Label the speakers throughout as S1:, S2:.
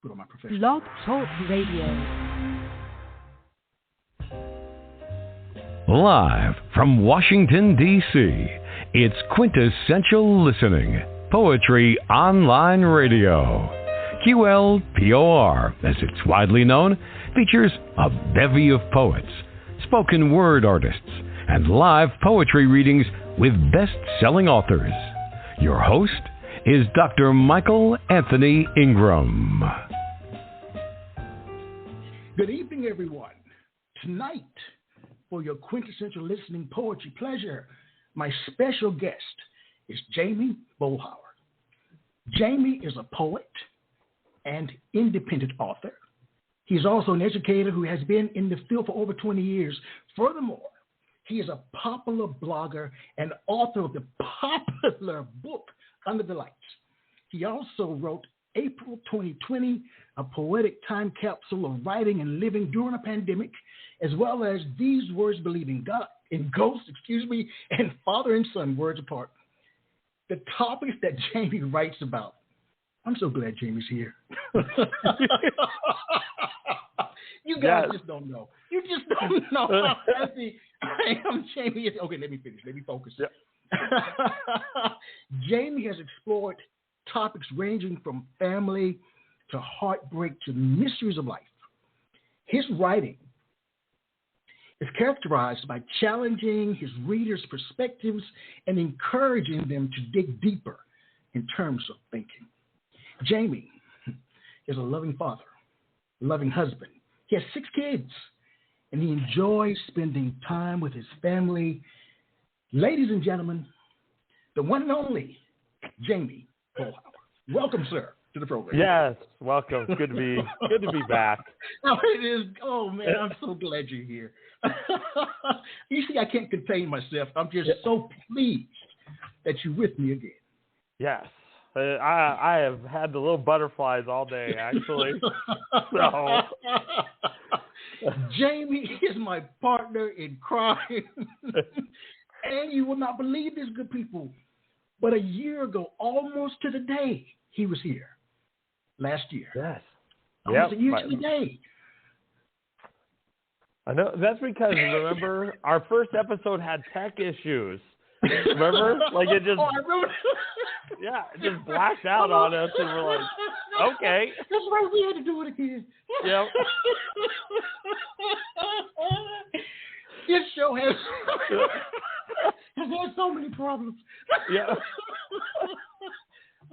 S1: Put on my professional.
S2: Blog Talk Radio.
S3: Live from Washington, D.C., it's Quintessential Listening, Poetry Online Radio. QLPOR, as it's widely known, features a bevy of poets, spoken word artists, and live poetry readings with best-selling authors. Your host is Dr. Michael Anthony Ingram.
S1: Good evening, everyone. Tonight, for your quintessential listening poetry pleasure, my special guest is Jamey Boelhower. Jamey is a poet and independent author. He's also an educator who has been in the field for over 20 years. Furthermore, he is a popular blogger and author of the popular book, Under the Lights. He also wrote April 2020, a poetic time capsule of writing and living during a pandemic, as well as These Words Believe in God, in Ghosts, and Father and Son, Words Apart. The topics that Jamey writes about. I'm so glad Jamey's here. You guys just don't know. You just don't know how happy I am, Jamey. Okay, let me finish. Let me focus. Yep. Jamey has explored topics ranging from family to heartbreak to mysteries of life. His writing is characterized by challenging his readers' perspectives and encouraging them to dig deeper in terms of thinking. Jamey is a loving father, a loving husband. He has 6 kids, and he enjoys spending time with his family. Ladies and gentlemen, the one and only Jamey Boelhower. Welcome, sir, to the program.
S4: Yes, welcome. Good to be back.
S1: Oh, it is. Oh man, I'm so glad you're here. You see, I can't contain myself. I'm just so pleased that you're with me again.
S4: Yes, I have had the little butterflies all day, actually. So,
S1: Jamey is my partner in crime, and you will not believe this, good people. But a year ago, almost to the day, he was here. Last year.
S4: Yes.
S1: Almost a year to the day.
S4: I know. That's because, remember, our first episode had tech issues. Remember? Like it just...
S1: Oh, I remember.
S4: Yeah, it just blacked out on us, and we're like, okay.
S1: That's right, we had to do it again.
S4: Yep.
S1: This show has had so many problems.
S4: Yeah.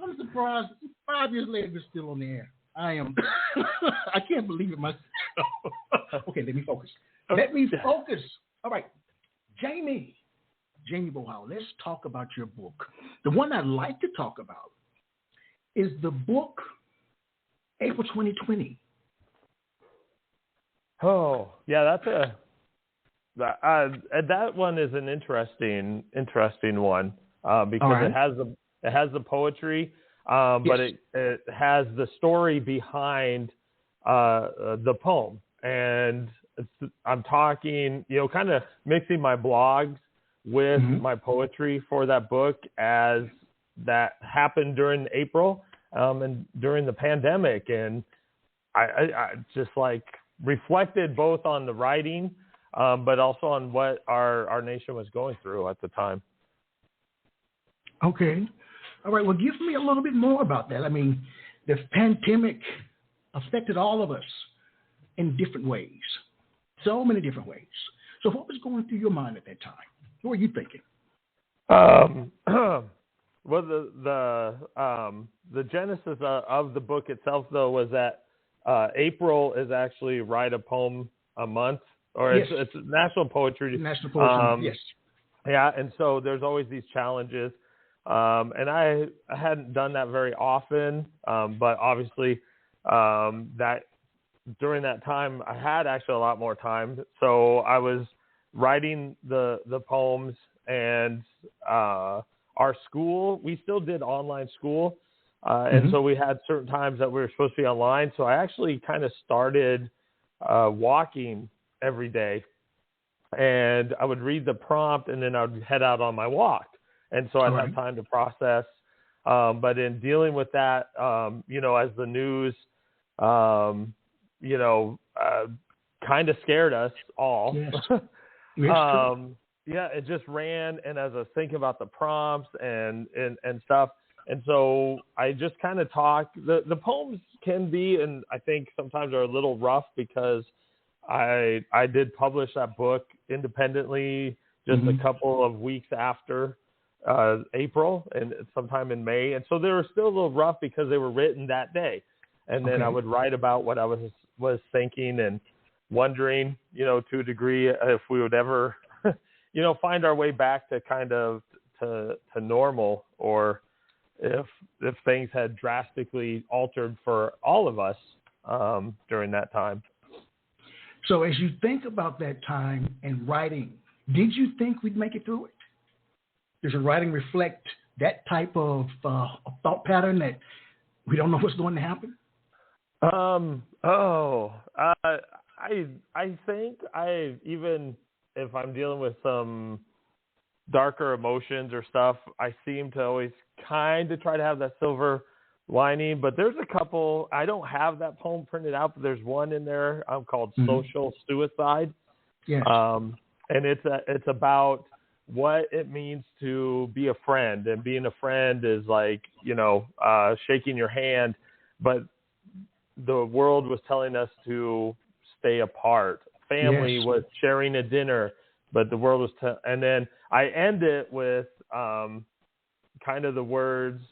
S1: I'm surprised 5 years later we're still on the air. I am. I can't believe it myself. Okay, let me focus. All right, Jamey Boelhower, let's talk about your book. The one I'd like to talk about is the book April 2020.
S4: Oh, yeah, that one is an interesting one because it has the poetry, but it has the story behind the poem, and I'm talking, kind of mixing my blogs with my poetry for that book, as that happened during April and during the pandemic, and I just reflected both on the writing, but also on what our nation was going through at the time.
S1: Okay. All right. Well, give me a little bit more about that. I mean, the pandemic affected all of us in different ways, so many different ways. So what was going through your mind at that time? What were you thinking?
S4: Well, the genesis of the book itself, though, was that April is actually Write a Poem a Month, or it's National Poetry.
S1: National Poetry, yes.
S4: Yeah, and so there's always these challenges. And I hadn't done that very often, but obviously that during that time I had actually a lot more time. So I was writing the poems, and our school, we still did online school. And so we had certain times that we were supposed to be online. So I actually kind of started walking every day, and I would read the prompt, and then I would head out on my walk. And so I'd have time to process. But in dealing with that, as the news kind of scared us all.
S1: Yes. It's
S4: Yeah, it just ran, and as I was thinking about the prompts and stuff, and so I just kind of talked. The poems can be, and I think sometimes are a little rough because I did publish that book independently just a couple of weeks after April and sometime in May, and so they were still a little rough because they were written that day, and then I would write about what I was thinking and wondering, to a degree, if we would ever find our way back to kind of to normal, or if things had drastically altered for all of us during that time.
S1: So as you think about that time and writing, did you think we'd make it through it? Does your writing reflect that type of thought pattern that we don't know what's going to happen?
S4: I think even if I'm dealing with some darker emotions or stuff, I seem to always kind of try to have that silver lining. But there's a couple. I don't have that poem printed out, but there's one in there called Social Suicide.
S1: Yes.
S4: And it's about what it means to be a friend, and being a friend is like, shaking your hand, but the world was telling us to stay apart. Family was sharing a dinner, but the world was and then I end it with kind of the words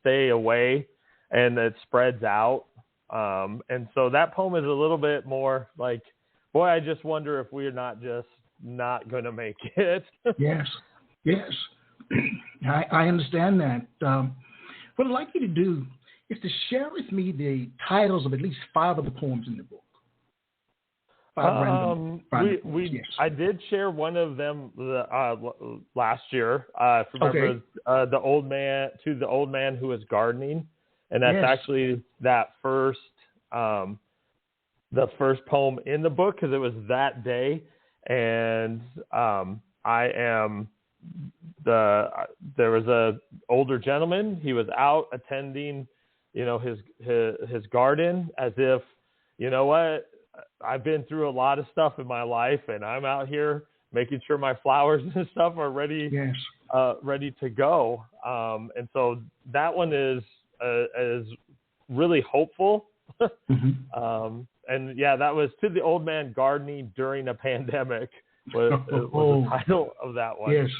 S4: stay away, and it spreads out, and so that poem is a little bit more like, boy, I just wonder if we're not going to make it.
S1: Yes. I understand that. What I'd like you to do is to share with me the titles of at least 5 of the poems in the book.
S4: I did share one of them last year. If you remember, the old man who was gardening, and that's actually that first, the first poem in the book, because it was that day, and there was a older gentleman. He was out attending, his garden, as if, what, I've been through a lot of stuff in my life, and I'm out here making sure my flowers and stuff are ready, ready to go. And so that one is really hopeful. And that was To the Old Man Gardening During a Pandemic was the title of that one.
S1: Yes.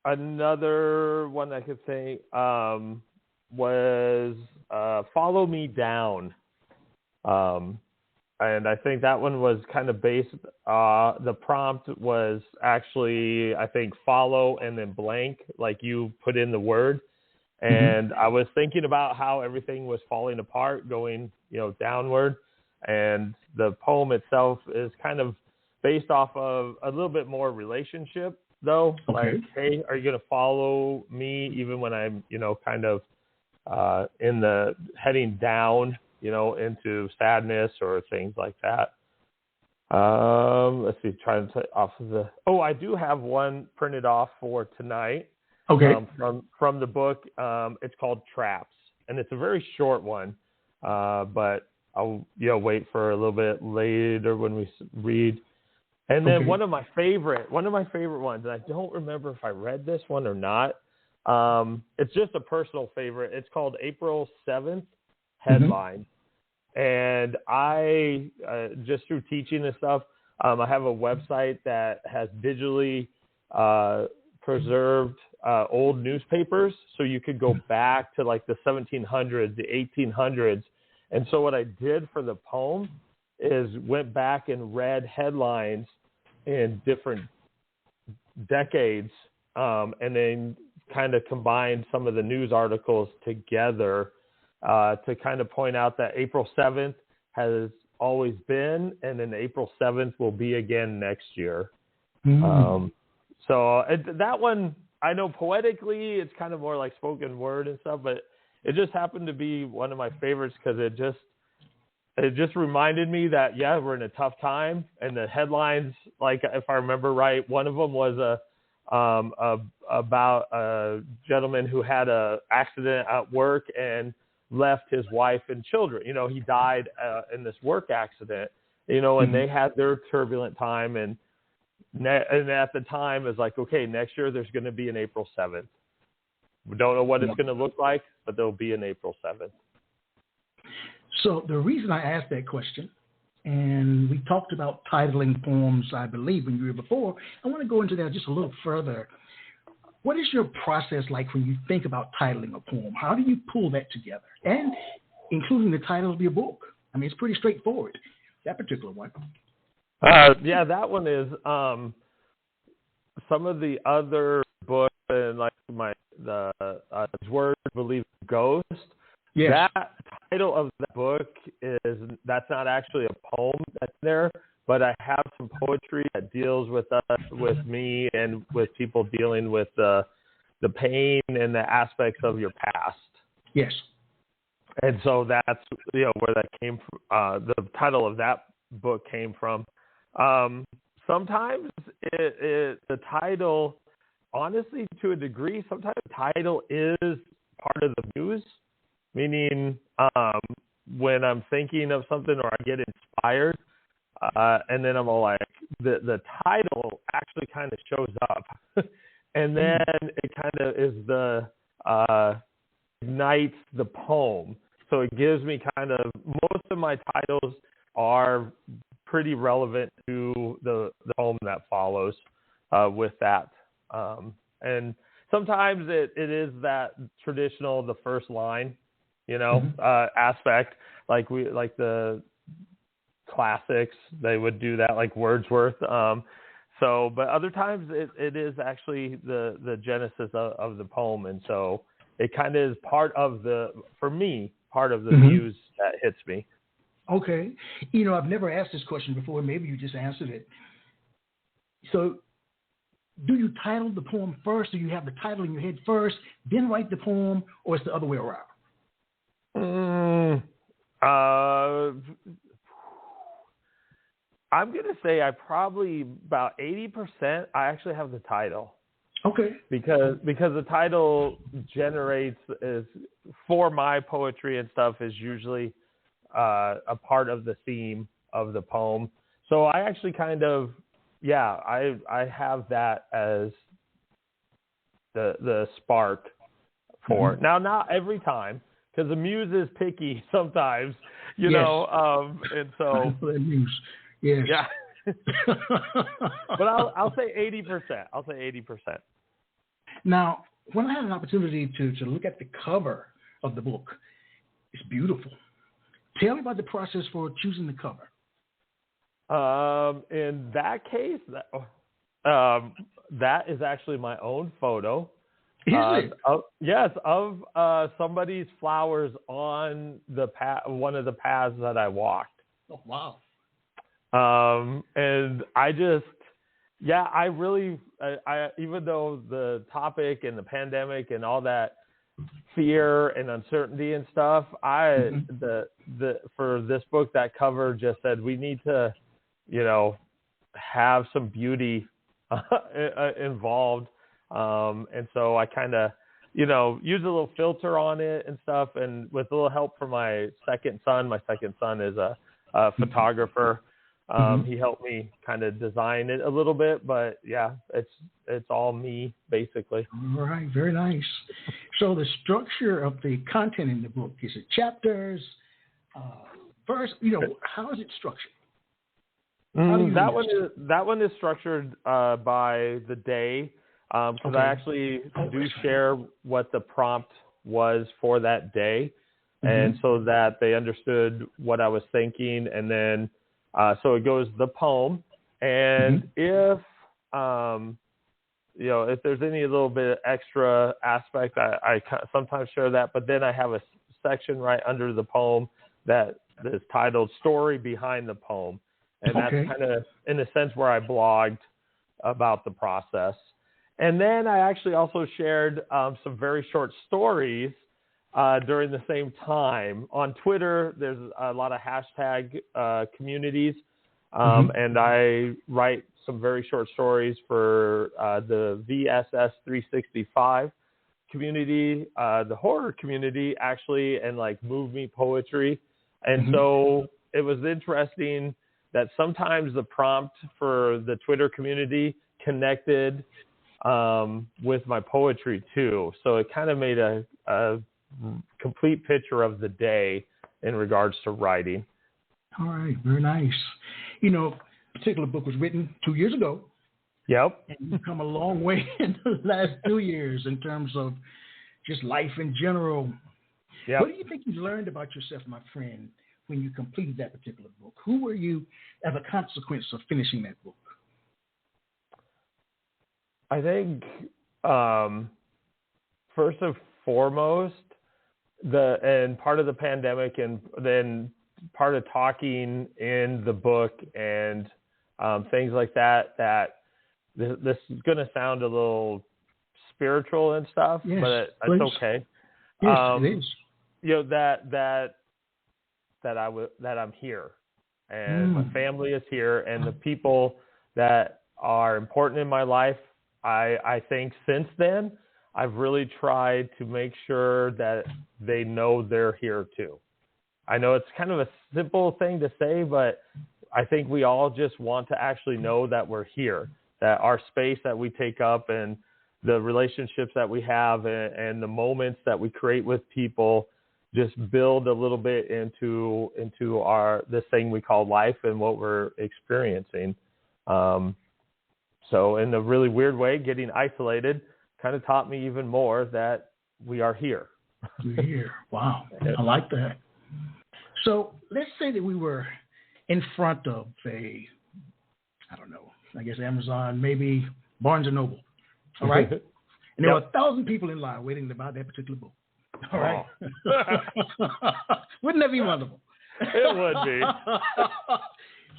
S4: Another one I could say was Follow Me Down. And I think that one was kind of based, the prompt was actually, I think, follow and then blank, like you put in the word. And I was thinking about how everything was falling apart, going, downward. And the poem itself is kind of based off of a little bit more relationship, though. Like, hey, are you going to follow me even when I'm, kind of in the heading down, into sadness or things like that. Let's see, trying to off of the. Oh, I do have one printed off for tonight. From the book. It's called Traps, and it's a very short one, but I'll wait for a little bit later when we read. And then one of my favorite ones, and I don't remember if I read this one or not. It's just a personal favorite. It's called April 7th Headline. And I, just through teaching and stuff, I have a website that has digitally preserved old newspapers, so you could go back to like the 1700s, the 1800s. And so what I did for the poem is went back and read headlines in different decades, and then kind of combined some of the news articles together to kind of point out that April 7th has always been, and then April 7th will be again next year. So that one, I know poetically it's kind of more like spoken word and stuff, but it just happened to be one of my favorites because it just reminded me that, we're in a tough time. And the headlines, like if I remember right, one of them was about a gentleman who had an accident at work and left his wife and children. He died in this work accident, and they had their turbulent time. And at the time, it's like, okay, next year there's going to be an April 7th. We don't know what it's going to look like, but there'll be an April 7th.
S1: So the reason I asked that question, and we talked about titling poems, I believe, when you were before, I want to go into that just a little further. What is your process like when you think about titling a poem? How do you pull that together? And including the title of your book. I mean, it's pretty straightforward, that particular one.
S4: Yeah, that one is some of the other books, and like the Word Believe Ghost.
S1: Yes.
S4: That title of the book that's not actually a poem that's there, but I have some poetry that deals with me, and with people dealing with the pain and the aspects of your past.
S1: Yes.
S4: And so that's where that came from. The title of that book came from. Sometimes the title, honestly, to a degree, sometimes the title is part of the muse, meaning when I'm thinking of something or I get inspired, and then I'm all like, the title actually kind of shows up, and then it kind of is ignites the poem. So it gives me most of my titles are pretty relevant to the poem that follows with that. And sometimes it is that traditional, the first line, aspect, like the classics, they would do that, like Wordsworth. But other times it is actually the genesis of the poem. And so it kind of is part of the muse that hits me.
S1: Okay. I've never asked this question before. Maybe you just answered it. So do you title the poem first? Do you have the title in your head first, then write the poem, or it's the other way around?
S4: I'm going to say I probably about 80% I actually have the title.
S1: Okay.
S4: Because the title is for my poetry and stuff is usually a part of the theme of the poem. So I actually I have that as the spark for it. Now, not every time, because the muse is picky sometimes, you know, and so.
S1: Muse. Yes.
S4: Yeah. But I'll say 80%. I'll say 80%.
S1: Now, when I had an opportunity to look at the cover of the book, it's beautiful. Tell me about the process for choosing the cover.
S4: In that case, that is actually my own photo.
S1: Is it?
S4: Yes, of somebody's flowers on one of the paths that I walked.
S1: Oh, wow.
S4: And I just, I really, even though the topic and the pandemic and all that fear and uncertainty and stuff, for this book, that cover just said we need to, have some beauty involved. And so I kind of, use a little filter on it and stuff. And with a little help from my second son is a photographer. He helped me kind of design it a little bit, but it's all me basically.
S1: All right. Very nice. So the structure of the content in the book, is it chapters, verse, how is it structured?
S4: That one is structured by the day, because I actually do share what the prompt was for that day, and so that they understood what I was thinking, and then so it goes the poem, and if if there's any little bit of extra aspect, I sometimes share that, but then I have a section right under the poem that is titled "Story Behind the Poem." And that's kind of, in a sense, where I blogged about the process. And then I actually also shared some very short stories during the same time. On Twitter, there's a lot of hashtag communities, and I write some very short stories for the VSS 365 community, the horror community, actually, and like Move Me Poetry. And so it was interesting that sometimes the prompt for the Twitter community connected with my poetry too. So it kind of made a complete picture of the day in regards to writing.
S1: All right, very nice. You know, a particular book was written 2 years ago.
S4: Yep.
S1: And you've come a long way in the last 2 years in terms of just life in general.
S4: Yep.
S1: What do you think you learned about yourself, my friend, when you completed that particular book? Who were you as a consequence of finishing that book?
S4: I think first and foremost, and part of the pandemic, and then part of talking in the book and things like that, this is going to sound a little spiritual and stuff,
S1: yes,
S4: but
S1: please.
S4: it's okay.
S1: Yes, it is.
S4: You know, that I'm here, and my family is here, and the people that are important in my life, I think since then, I've really tried to make sure that they know they're here too. I know it's kind of a simple thing to say, but I think we all just want to actually know that we're here, that our space that we take up and the relationships that we have and the moments that we create with people just build a little bit into this thing we call life and what we're experiencing. So in a really weird way, getting isolated kind of taught me even more that we are here.
S1: We're here. Wow. I like that. So let's say that we were in front of I guess Amazon, maybe Barnes & Noble. All right? And there were 1,000 people in line waiting to buy that particular book. All right? Wouldn't that be wonderful?
S4: It would be.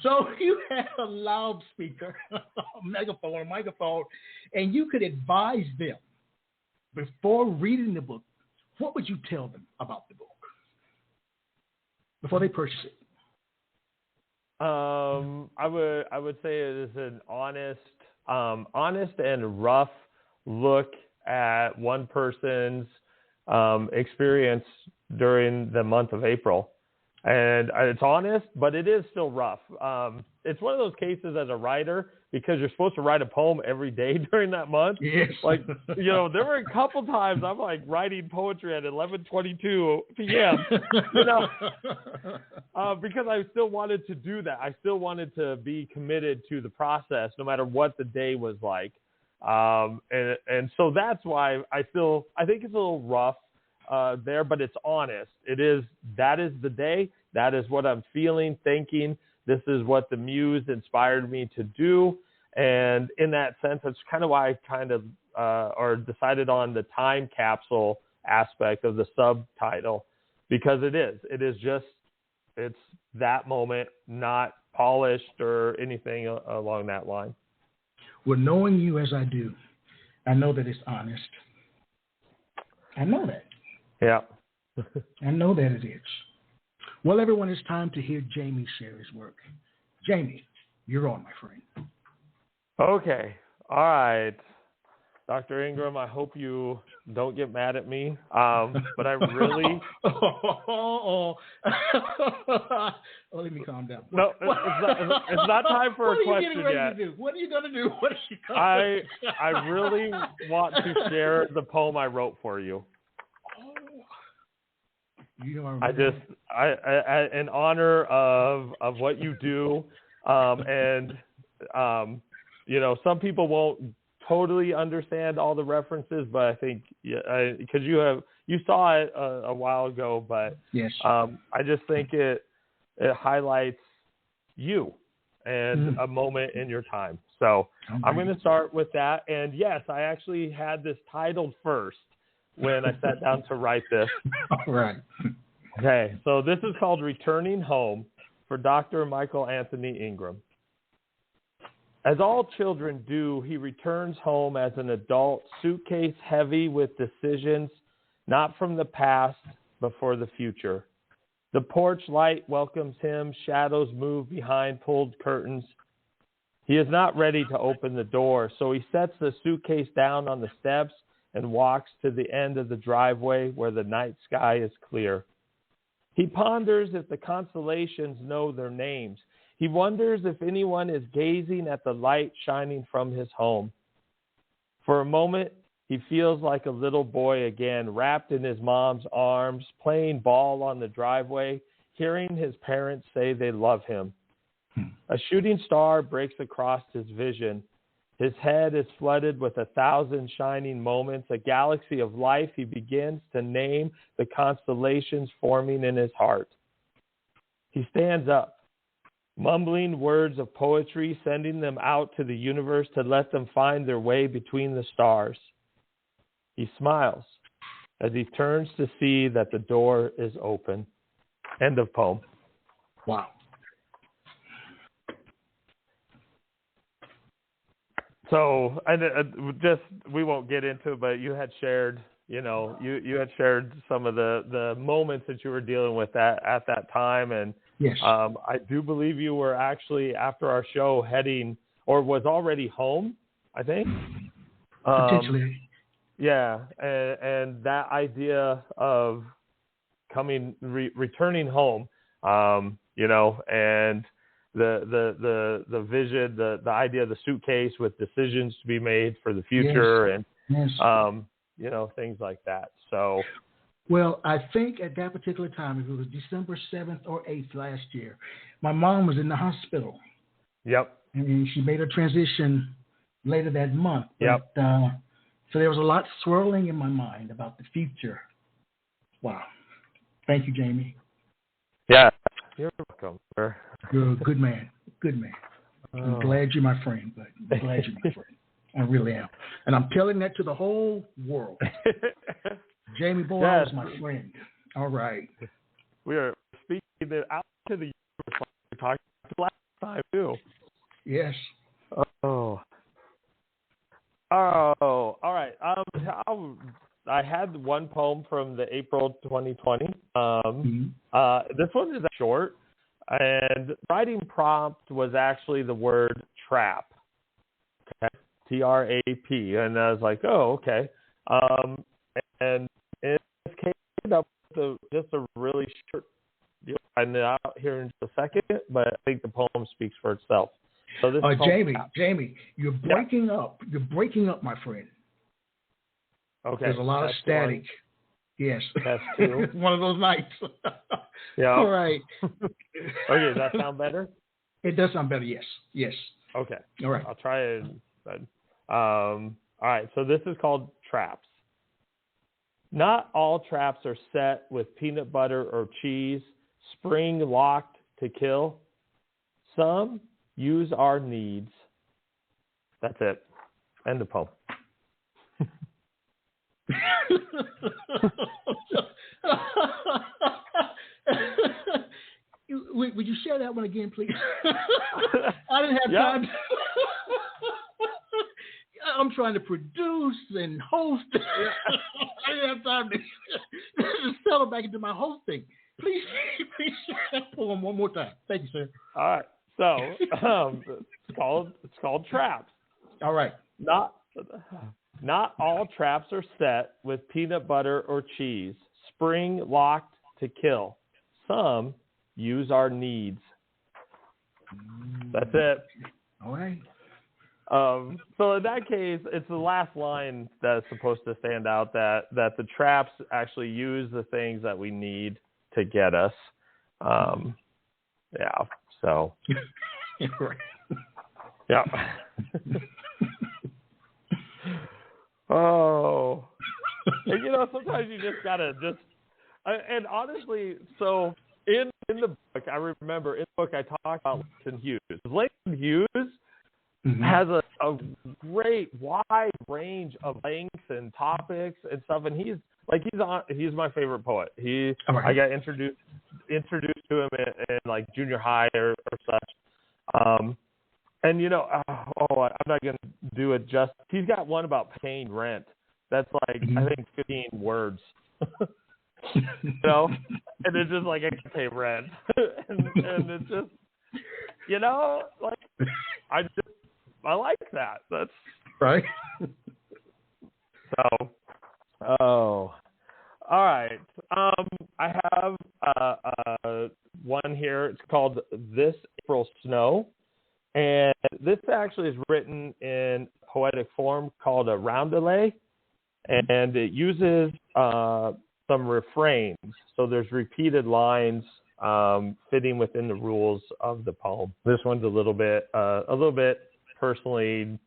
S1: So you had a loudspeaker, a microphone, and you could advise them before reading the book. What would you tell them about the book before they purchase it?
S4: I would say it is an honest and rough look at one person's experience during the month of April. And it's honest, but it is still rough. It's one of those cases as a writer, because you're supposed to write a poem every day during that month.
S1: Yes.
S4: Like, you know, there were a couple times I'm like writing poetry at 11:22 p.m., you know, because I still wanted to do that. I still wanted to be committed to the process no matter what the day was like. And so that's why I think it's a little rough there, but it's honest. That is the day. That is what I'm feeling, thinking. This is what the muse inspired me to do. And in that sense, that's kind of why I decided on the time capsule aspect of the subtitle, because it's that moment, not polished or anything along that line.
S1: Well, knowing you as I do, I know that it's honest. I know that.
S4: Yeah.
S1: I know that it is. Well, everyone, it's time to hear Jamey share his work. Jamey, you're on, my friend.
S4: Okay. All right. Dr. Ingram, I hope you don't get mad at me, but I really...
S1: let me calm down.
S4: No, it's not time for a question yet.
S1: What are you going to do? What are you going to do?
S4: I really want to share the poem I wrote for you.
S1: You know,
S4: I in honor of what you do, and you know, some people won't totally understand all the references, but I think because you saw it a while ago, but
S1: yes,
S4: I just think it highlights you and a moment in your time. So I'm going to start with that. And yes, I actually had this titled first when I sat down to write this.
S1: All right.
S4: Okay, so this is called Returning Home for Dr. Michael Anthony Ingram. As all children do, he returns home as an adult, suitcase heavy with decisions, not from the past, but for the future. The porch light welcomes him, shadows move behind pulled curtains. He is not ready to open the door, so he sets the suitcase down on the steps and walks to the end of the driveway where the night sky is clear. He ponders if the constellations know their names. He wonders if anyone is gazing at the light shining from his home. For a moment, he feels like a little boy again, wrapped in his mom's arms, playing ball on the driveway, hearing his parents say they love him. A shooting star breaks across his vision. His head is flooded with 1,000 shining moments, a galaxy of life. He begins to name the constellations forming in his heart. He stands up, mumbling words of poetry, sending them out to the universe to let them find their way between the stars. He smiles as he turns to see that the door is open. End of poem.
S1: Wow.
S4: So, we won't get into it, but you had shared, you had shared some of the moments that you were dealing with at that time. And
S1: yes,
S4: I do believe you were actually, after our show, heading, or was already home, I think.
S1: Potentially.
S4: Yeah. And that idea of returning home, and the vision, the idea of the suitcase with decisions to be made for the future,
S1: yes.
S4: and things like that. So,
S1: well, I think at that particular time, if it was December 7th or 8th last year, my mom was in the hospital.
S4: Yep.
S1: And she made her transition later that month.
S4: Yep.
S1: But, so there was a lot swirling in my mind about the future. Wow. Thank you, Jamey.
S4: Yeah. You're welcome, sir.
S1: You're a good man. Good man. I'm glad you're my friend, but I'm glad you're my friend. I really am. And I'm telling that to the whole world. Jamey Boelhower is my friend. All right.
S4: We are speaking it out to the universe like we talked about last time, too.
S1: Yes.
S4: Oh, all right. I had one poem from the April 2020. This one is short, and writing prompt was actually the word trap. Okay, T-R-A-P, and I was like, oh, okay. And it came up with just a really short. You'll find it out here in just a second, but I think the poem speaks for itself. So this is
S1: Jamey, you're breaking up. You're breaking up, my friend.
S4: Okay.
S1: There's a lot of static.
S4: One.
S1: Yes.
S4: That's two.
S1: One of those nights.
S4: Yeah.
S1: All right.
S4: Okay, does that sound better?
S1: It does sound better, yes. Yes.
S4: Okay.
S1: All right.
S4: I'll try it. All right, so this is called traps. Not all traps are set with peanut butter or cheese, spring locked to kill. Some use our needs. That's it. End of poem.
S1: Would you share that one again, please? I didn't have time. I'm trying to produce and host. I didn't have time to settle back into my hosting. Please share that poem one more time. Thank you, sir.
S4: All right. So it's called traps.
S1: All right.
S4: Not all traps are set with peanut butter or cheese, spring locked to kill. Some use our needs. That's it.
S1: All right.
S4: So in that case, it's the last line that's supposed to stand out, that the traps actually use the things that we need to get us. Yeah. So.
S1: Right.
S4: Yeah. Oh. And, sometimes you just gotta and honestly, so in the book, I remember in the book I talked about Langston Hughes. Langston Hughes has a great wide range of lengths and topics and stuff, and he's my favorite poet. I got introduced to him in like junior high or such. And I'm not gonna do it just. He's got one about paying rent. That's like I think 15 words. And it's just like I can pay rent, and it's just, like I just I like that. That's
S1: right.
S4: So, all right. I have one here. It's called This April Snow. And this actually is written in poetic form called a roundelay. And it uses some refrains. So there's repeated lines fitting within the rules of the poem. This one's a little bit personally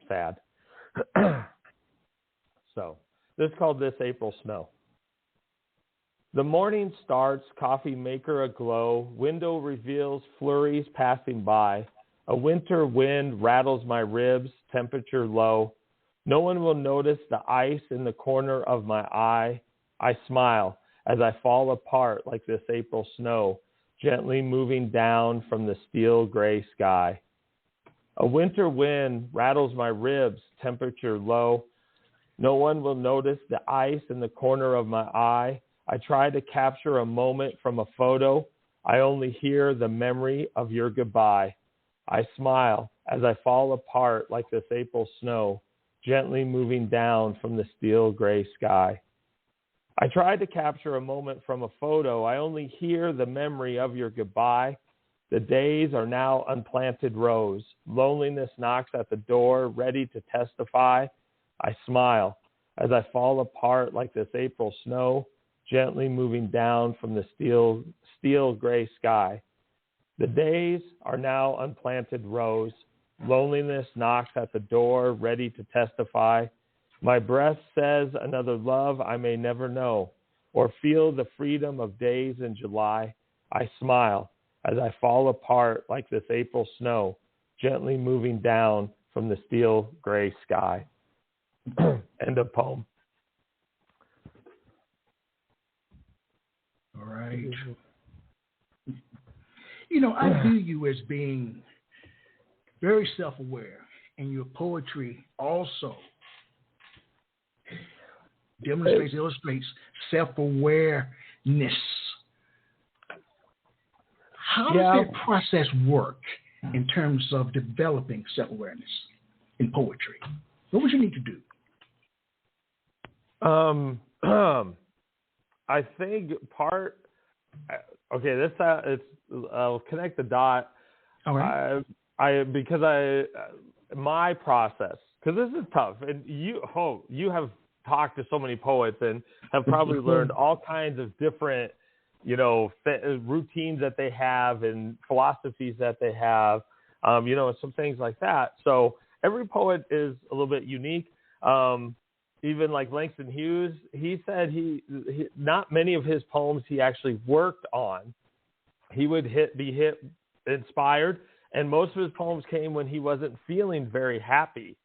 S4: sad. So this is called This April Snow. The morning starts, coffee maker aglow, window reveals flurries passing by. A winter wind rattles my ribs, temperature low. No one will notice the ice in the corner of my eye. I smile as I fall apart like this April snow, gently moving down from the steel gray sky. A winter wind rattles my ribs, temperature low. No one will notice the ice in the corner of my eye. I try to capture a moment from a photo. I only hear the memory of your goodbye. I smile as I fall apart like this April snow, gently moving down from the steel gray sky. I try to capture a moment from a photo. I only hear the memory of your goodbye. The days are now unplanted rows. Loneliness knocks at the door, ready to testify. I smile as I fall apart like this April snow, gently moving down from the steel gray sky. The days are now unplanted rows. Loneliness knocks at the door, ready to testify. My breath says another love I may never know, or feel the freedom of days in July. I smile as I fall apart like this April snow, gently moving down from the steel gray sky. End of poem.
S1: All right. You know, I view you as being very self-aware, and your poetry also demonstrates, illustrates self-awareness. How does that process work in terms of developing self-awareness in poetry? What would you need to do?
S4: I think I'll connect the dot.
S1: All right.
S4: My process, because this is tough, and you have talked to so many poets and have probably learned all kinds of different, routines that they have and philosophies that they have, and some things like that. So every poet is a little bit unique. Even like Langston Hughes, he said he not many of his poems he actually worked on. He would be inspired, and most of his poems came when he wasn't feeling very happy.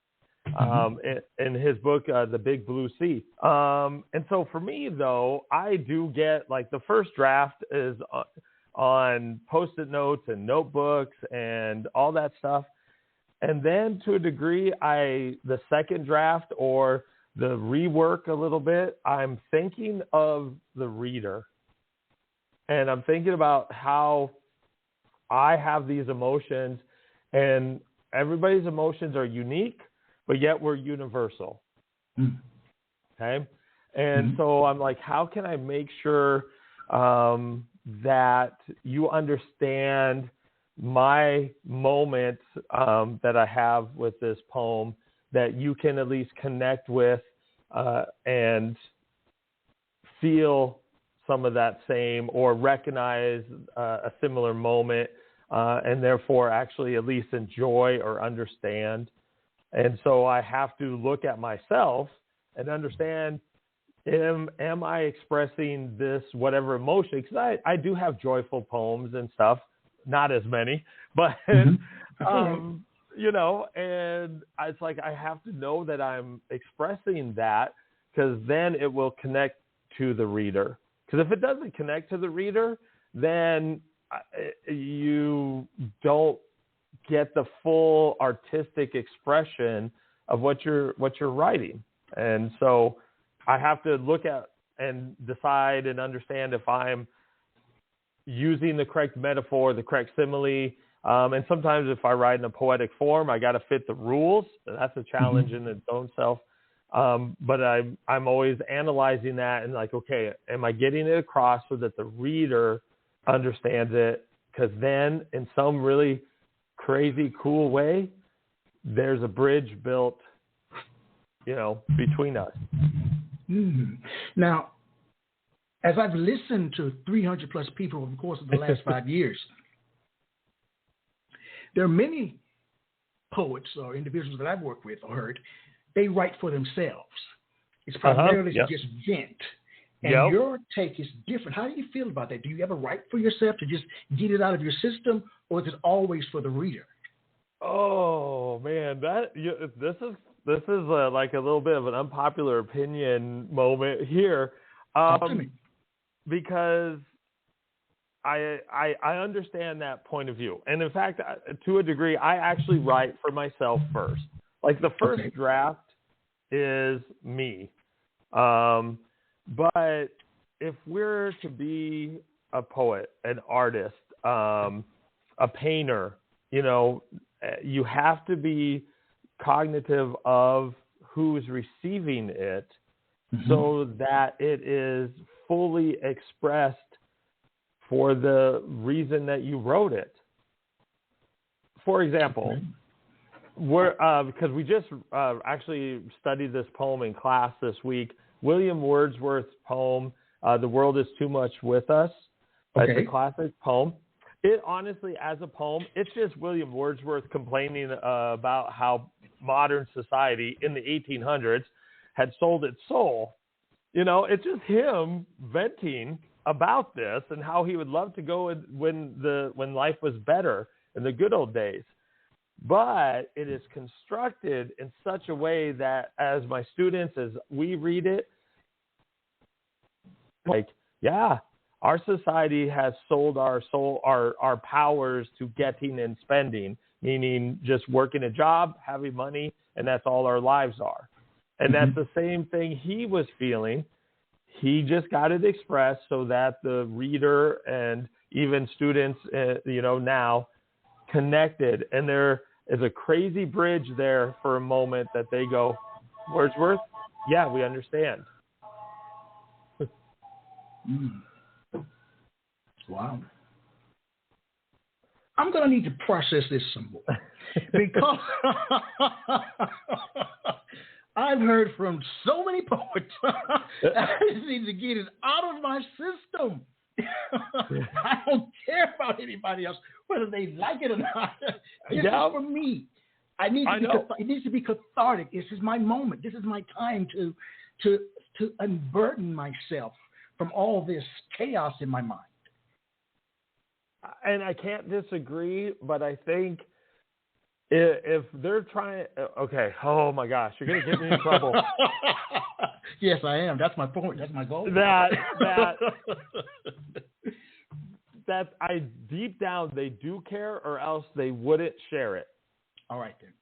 S4: In his book, The Big Blue Sea. And so for me, though, I do get, like, the first draft is on Post-it notes and notebooks and all that stuff. And then to a degree, the second draft or the rework a little bit, I'm thinking of the reader. And I'm thinking about how I have these emotions, and everybody's emotions are unique, but yet we're universal. Okay? And so I'm like, how can I make sure that you understand my moment that I have with this poem, that you can at least connect with and feel some of that same, or recognize a similar moment, and therefore actually at least enjoy or understand. And so I have to look at myself and understand, am I expressing this whatever emotion? Because I do have joyful poems and stuff, not as many, but and it's like I have to know that I'm expressing that, because then it will connect to the reader. Because if it doesn't connect to the reader, then you don't get the full artistic expression of what you're writing. And so I have to look at and decide and understand if I'm using the correct metaphor, the correct simile, And sometimes if I write in a poetic form, I got to fit the rules. That's a challenge in its own self. But I'm always analyzing that and like, okay, am I getting it across so that the reader understands it? Because then in some really crazy, cool way, there's a bridge built, between us.
S1: Now, as I've listened to 300 plus people over the course of the last 5 years, there are many poets or individuals that I've worked with or heard, they write for themselves. It's primarily to just vent. And your take is different. How do you feel about that? Do you ever write for yourself to just get it out of your system, or is it always for the reader?
S4: Oh man, this is like a little bit of an unpopular opinion moment here, because I understand that point of view, and in fact, to a degree, I actually write for myself first. Like the first draft is me, but if we're to be a poet, an artist, a painter, you have to be cognitive of who's receiving it so that it is fully expressed for the reason that you wrote it. For example, because we just actually studied this poem in class this week, William Wordsworth's poem, The World is Too Much With Us. It's a classic poem. It honestly, as a poem, it's just William Wordsworth complaining about how modern society in the 1800s had sold its soul. It's just him venting about this and how he would love to go when life was better in the good old days. But it is constructed in such a way that as my students, as we read it, like, our society has sold our soul, our powers to getting and spending, meaning just working a job, having money, and that's all our lives are. And that's the same thing he was feeling. He just got it expressed so that the reader and even students, now connected. And there is a crazy bridge there for a moment that they go, Wordsworth? Yeah, we understand.
S1: Wow. I'm going to need to process this some more because I've heard from so many poets. I just need to get it out of my system. I don't care about anybody else, whether they like it or not. This is for me. It needs to be cathartic. This is my moment. This is my time to unburden myself from all this chaos in my mind.
S4: And I can't disagree, but I think if they're trying, oh my gosh, you're going to get me in trouble.
S1: Yes, I am. That's my point. That's my goal.
S4: Deep down, they do care, or else they wouldn't share it.
S1: All right then.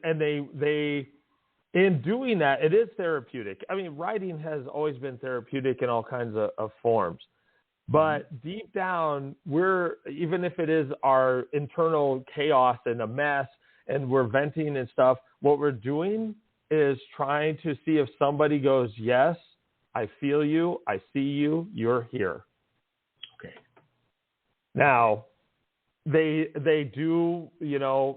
S4: And they in doing that, it is therapeutic. I mean, writing has always been therapeutic in all kinds of forms. But deep down, even if it is our internal chaos and a mess and we're venting and stuff, what we're doing is trying to see if somebody goes, yes, I feel you, I see you, you're here.
S1: Okay.
S4: Now, they do,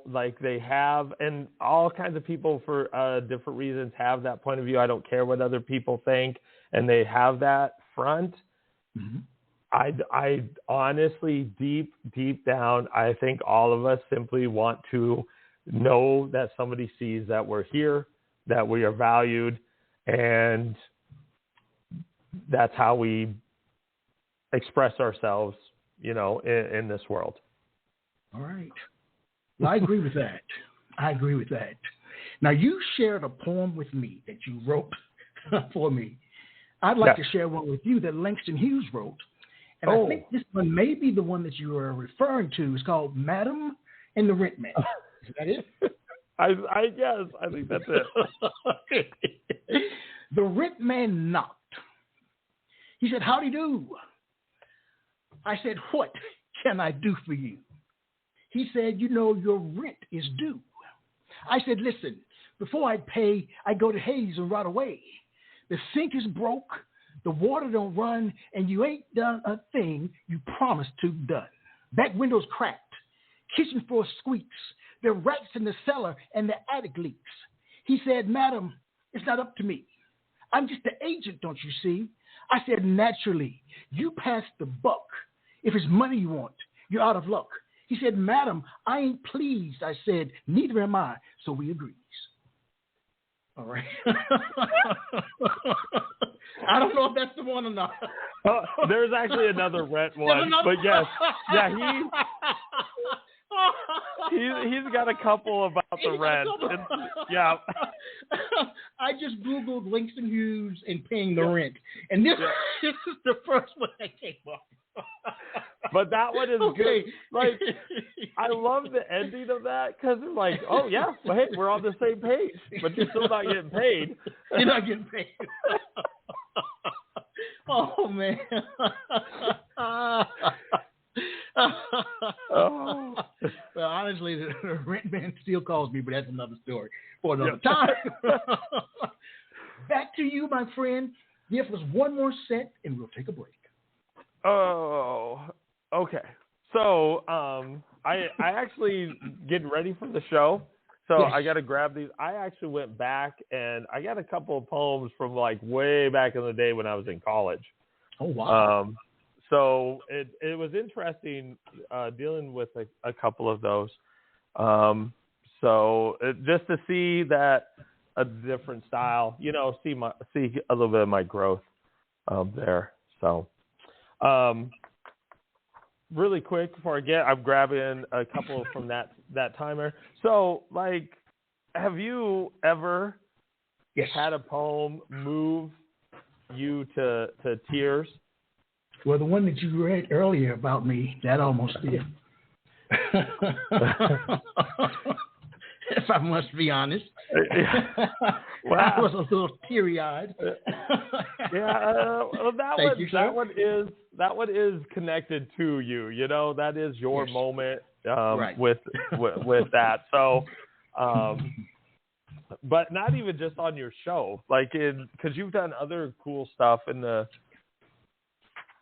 S4: like they have, and all kinds of people for different reasons have that point of view. I don't care what other people think, and they have that front. I honestly, deep down, I think all of us simply want to know that somebody sees that we're here, that we are valued, and that's how we express ourselves, in this world.
S1: All right. Well, I agree with that. Now, you shared a poem with me that you wrote for me. I'd like to share one with you that Langston Hughes wrote. And I think this one may be the one that you are referring to. It's called Madam and the Rent Man. Is that it?
S4: Yes, I think that's it.
S1: The rent man knocked. He said, "Howdy do. I said, what can I do for you? He said, you know, your rent is due. I said, listen, before I pay, I go to Hayes and right away. The sink is broke, the water don't run, and you ain't done a thing you promised to done. Back window's cracked, kitchen floor squeaks, there are rats in the cellar, and the attic leaks. He said, madam, it's not up to me. I'm just the agent, don't you see? I said, naturally, you pass the buck. If it's money you want, you're out of luck. He said, madam, I ain't pleased. I said, neither am I, so we agrees. All right. I don't know if that's the one or not.
S4: There's actually another rent one, but yes. Yeah, he's got a couple about the rent. Yeah.
S1: I just Googled Langston Hughes and paying the rent. And this is the first one that came up.
S4: But that one is good. Like, I love the ending of that because it's like, oh, yeah, well, hey, we're on the same page, but you're still not getting paid.
S1: You're not getting paid. Oh, man. Oh. Well, honestly, the rent man still calls me, but that's another story for another time. Back to you, my friend. Give us one more set, and we'll take a break.
S4: Oh, okay. So I actually getting ready for the show, so
S1: yes.
S4: I got to grab these. I actually went back, and I got a couple of poems from like way back in the day when I was in college.
S1: Oh, wow.
S4: So it was interesting dealing with a couple of those. Just to see that a different style, you know, see a little bit of my growth there. So really quick before I get, I'm grabbing a couple from that timer. So, like, have you ever had a poem move you to tears?
S1: Well, the one that you read earlier about me, that almost did. If I must be honest.
S4: Wow.
S1: I was a little teary-eyed.
S4: Well, that one is connected to you. You know, that is your moment
S1: right.
S4: with that. So, but not even just on your show, like because you've done other cool stuff in the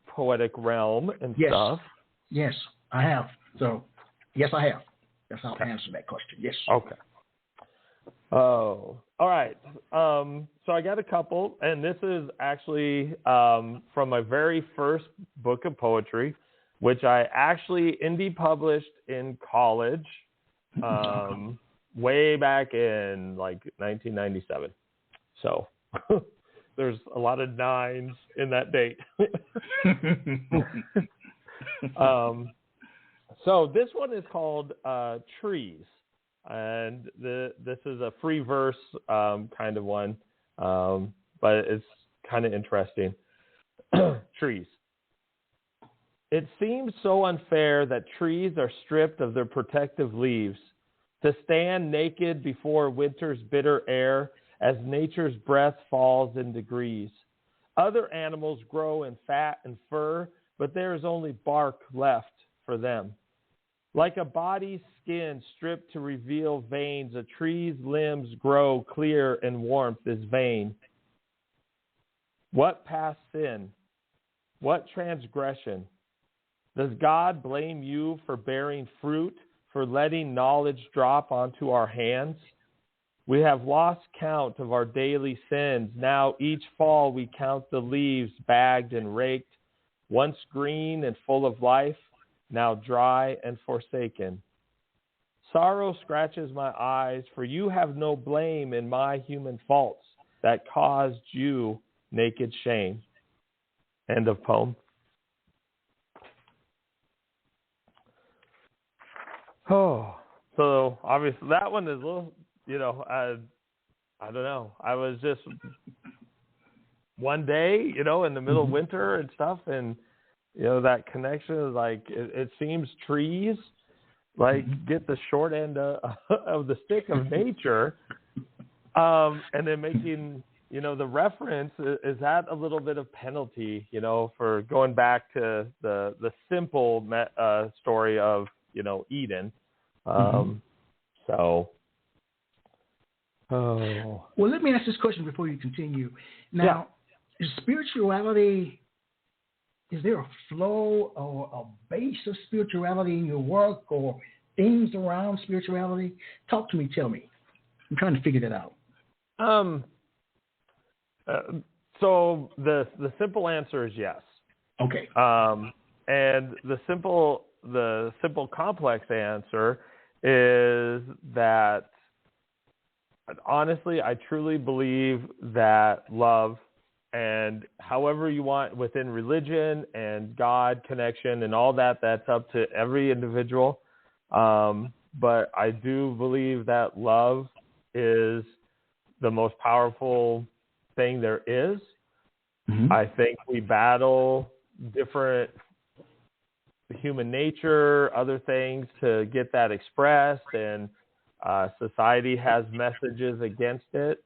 S4: poetic realm and stuff.
S1: Yes, I have. So, yes, I have. That's how I answer that question. Yes.
S4: Okay. Oh, all right. So I got a couple, and this is actually from my very first book of poetry, which I actually indie published in college, way back in like 1997. So there's a lot of nines in that date. So this one is called Trees, and this is a free verse kind of one, but it's kind of interesting. Trees. It seems so unfair that trees are stripped of their protective leaves, to stand naked before winter's bitter air as nature's breath falls in degrees. Other animals grow in fat and fur, but there is only bark left for them. Like a body's skin stripped to reveal veins, a tree's limbs grow clear and warmth is vain. What past sin? What transgression? Does God blame you for bearing fruit, for letting knowledge drop onto our hands? We have lost count of our daily sins. Now each fall we count the leaves bagged and raked, once green and full of life, now dry and forsaken. Sorrow scratches my eyes, for you have no blame in my human faults that caused you naked shame. End of poem. Oh, so obviously that one is a little, you know, I don't know. I was just one day, you know, in the middle of winter and stuff, and you know, that connection is like, it seems trees like get the short end of the stick of nature, and then making the reference is that a little bit of penalty, for going back to the simple story of, Eden. So. Oh.
S1: Well, let me ask this question before you continue. Now, is spirituality, is there a flow or a base of spirituality in your work or things around spirituality? Talk to me, tell me. I'm trying to figure that out.
S4: So the simple answer is yes.
S1: Okay.
S4: And the simple complex answer is that, honestly, I truly believe that love, and however you want within religion and God connection and all that, that's up to every individual. But I do believe that love is the most powerful thing there is. I think we battle different human nature, other things to get that expressed, and society has messages against it.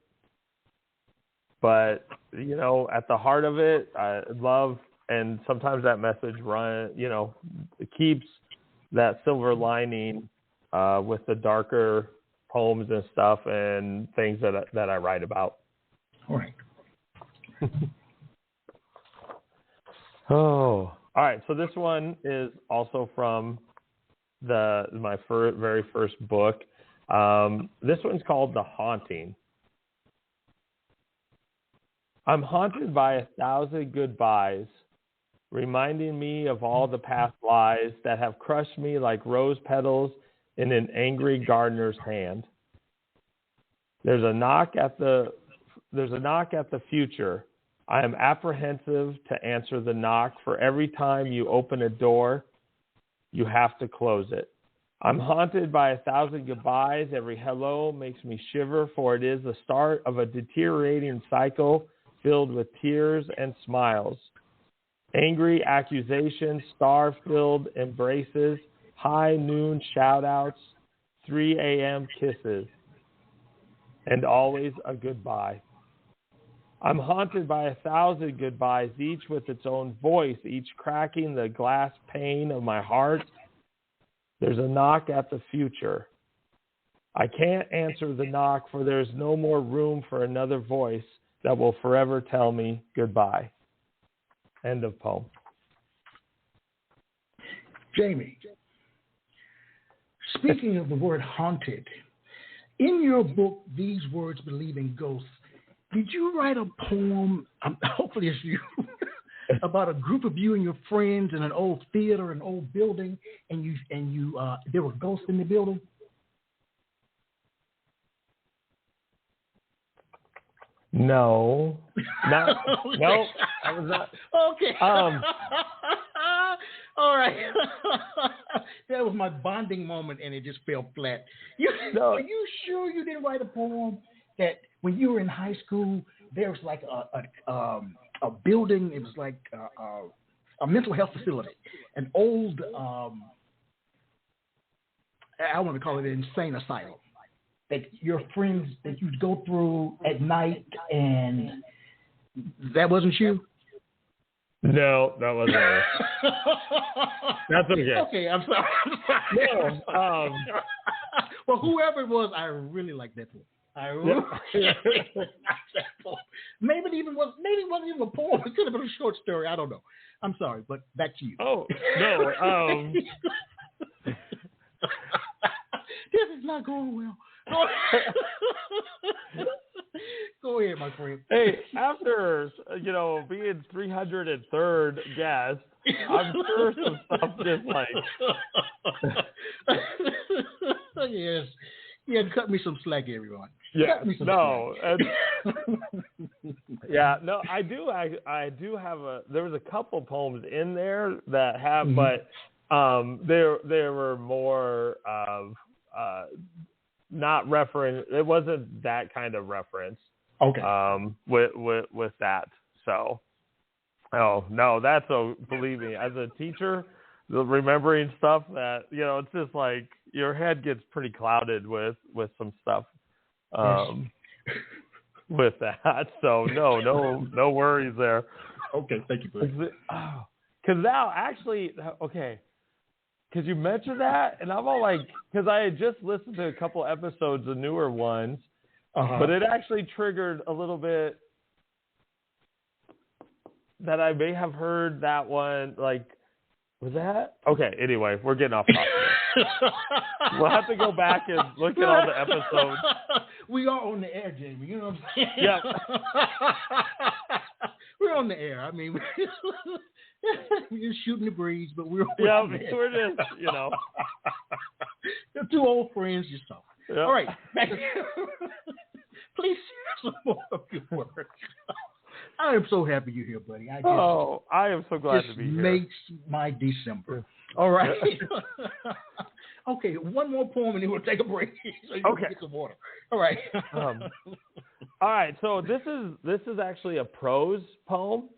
S4: But, at the heart of it, love, and sometimes that message keeps that silver lining with the darker poems and stuff and things that I write about.
S1: All right.
S4: All right. So this one is also from my very first book. This one's called The Haunting. I'm haunted by 1,000 goodbyes, reminding me of all the past lies that have crushed me like rose petals in an angry gardener's hand. There's a knock at the future. I am apprehensive to answer the knock, for every time you open a door, you have to close it. I'm haunted by 1,000 goodbyes. Every hello makes me shiver, for it is the start of a deteriorating cycle filled with tears and smiles. Angry accusations, star-filled embraces, high noon shout-outs, 3 a.m. kisses, and always a goodbye. I'm haunted by 1,000 goodbyes, each with its own voice, each cracking the glass pane of my heart. There's a knock at the future. I can't answer the knock, for there's no more room for another voice that will forever tell me goodbye. End of poem.
S1: Jamey, speaking of the word haunted, in your book, These Words Believe in Ghosts, did you write a poem, hopefully it's you, about a group of you and your friends in an old theater, an old building, and you there were ghosts in the building?
S4: No. No. I was not.
S1: Okay. All right. That was my bonding moment, and it just fell flat. Are you sure you didn't write a poem that when you were in high school, there was like a building? It was like a mental health facility, an old, I want to call it an insane asylum, that your friends that you'd go through at night, and that wasn't you?
S4: No, that wasn't me. That's okay.
S1: Okay, I'm sorry.
S4: No,
S1: well, whoever it was, I really like that poem. I really like that poem. Maybe it wasn't even a poem. It could have been a short story. I don't know. I'm sorry, but back to you.
S4: Oh, no.
S1: This is not going well. Go ahead, my friend.
S4: Hey, after, being 303rd guest, I'm sure some stuff just like...
S1: Yes. Yeah, cut me some slack, everyone.
S4: Yeah,
S1: cut me some
S4: slack. Yeah, no, I do have there was a couple poems in there that have, but there were more of, not reference. It wasn't that kind of reference.
S1: Okay.
S4: With that. So, oh no, believe me, as a teacher, remembering stuff that it's just like your head gets pretty clouded with some stuff.
S1: Yes.
S4: with that. So no worries there.
S1: Okay, thank you, buddy.
S4: Because now, actually, okay, because you mentioned that, and I'm all like, because I had just listened to a couple episodes, the newer ones, but it actually triggered a little bit that I may have heard that one, like, was that? Okay, anyway, we're getting off topic. We'll have to go back and look at all the episodes.
S1: We are on the air, Jamey. You know what I'm saying?
S4: Yeah.
S1: We're on the air. I mean, we're just shooting the breeze, but we're on the air.
S4: We're just, you know.
S1: They're two old friends, just talking. Yep. All right. Please share some more of your work. I am so happy you're here, buddy.
S4: I am so glad to be here.
S1: It makes my December. All right. Okay, one more poem and then we'll take a break so you can get some water. All right.
S4: All right. So this is actually a prose poem,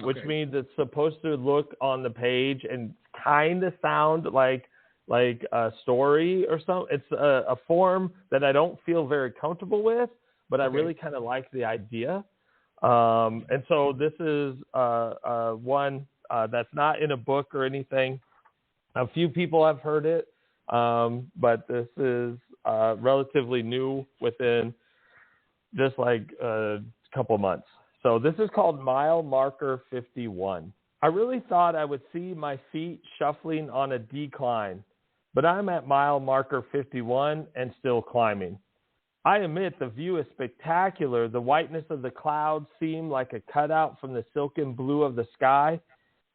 S4: which means it's supposed to look on the page and kind of sound like a story or something. It's a form that I don't feel very comfortable with, but I really kind of like the idea. And so this is one that's not in a book or anything. A few people have heard it, but this is relatively new within just like a couple months. So this is called Mile Marker 51. I really thought I would see my feet shuffling on a decline, but I'm at mile marker 51 and still climbing. I admit the view is spectacular. The whiteness of the clouds seem like a cutout from the silken blue of the sky.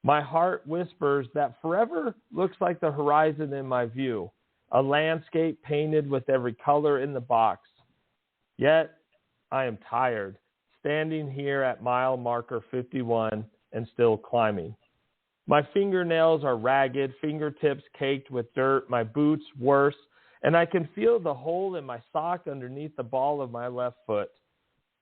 S4: My heart whispers that forever looks like the horizon in my view, a landscape painted with every color in the box. Yet I am tired, standing here at mile marker 51 and still climbing. My fingernails are ragged, fingertips caked with dirt, my boots worse, and I can feel the hole in my sock underneath the ball of my left foot.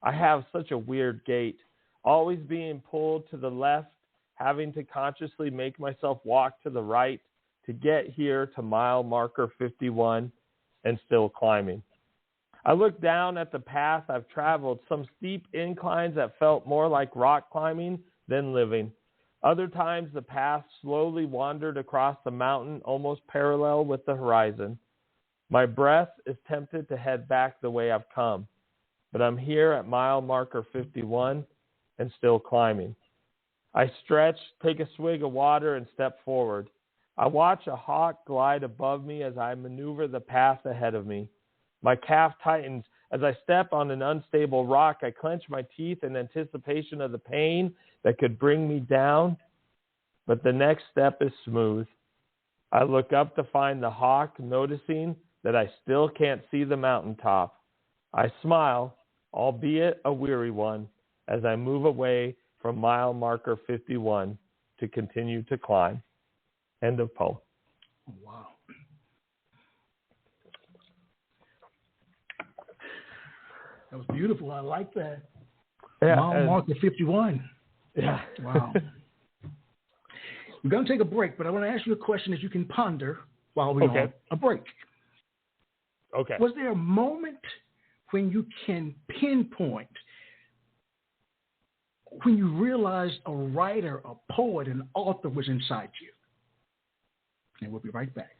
S4: I have such a weird gait, always being pulled to the left, having to consciously make myself walk to the right to get here to mile marker 51 and still climbing. I look down at the path I've traveled, some steep inclines that felt more like rock climbing than living. Other times the path slowly wandered across the mountain, almost parallel with the horizon. My breath is tempted to head back the way I've come, but I'm here at mile marker 51 and still climbing. I stretch, take a swig of water, and step forward. I watch a hawk glide above me as I maneuver the path ahead of me. My calf tightens. As I step on an unstable rock, I clench my teeth in anticipation of the pain that could bring me down, but the next step is smooth. I look up to find the hawk, noticing that I still can't see the mountaintop. I smile, albeit a weary one, as I move away from mile marker 51 to continue to climb. End of poem.
S1: Wow. That was beautiful. I like that.
S4: Yeah,
S1: mile marker 51.
S4: Yeah.
S1: Wow. We're going to take a break, but I want to ask you a question that you can ponder while we're on a break.
S4: Okay.
S1: Was there a moment when you can pinpoint, when you realized a writer, a poet, an author was inside you? And we'll be right back.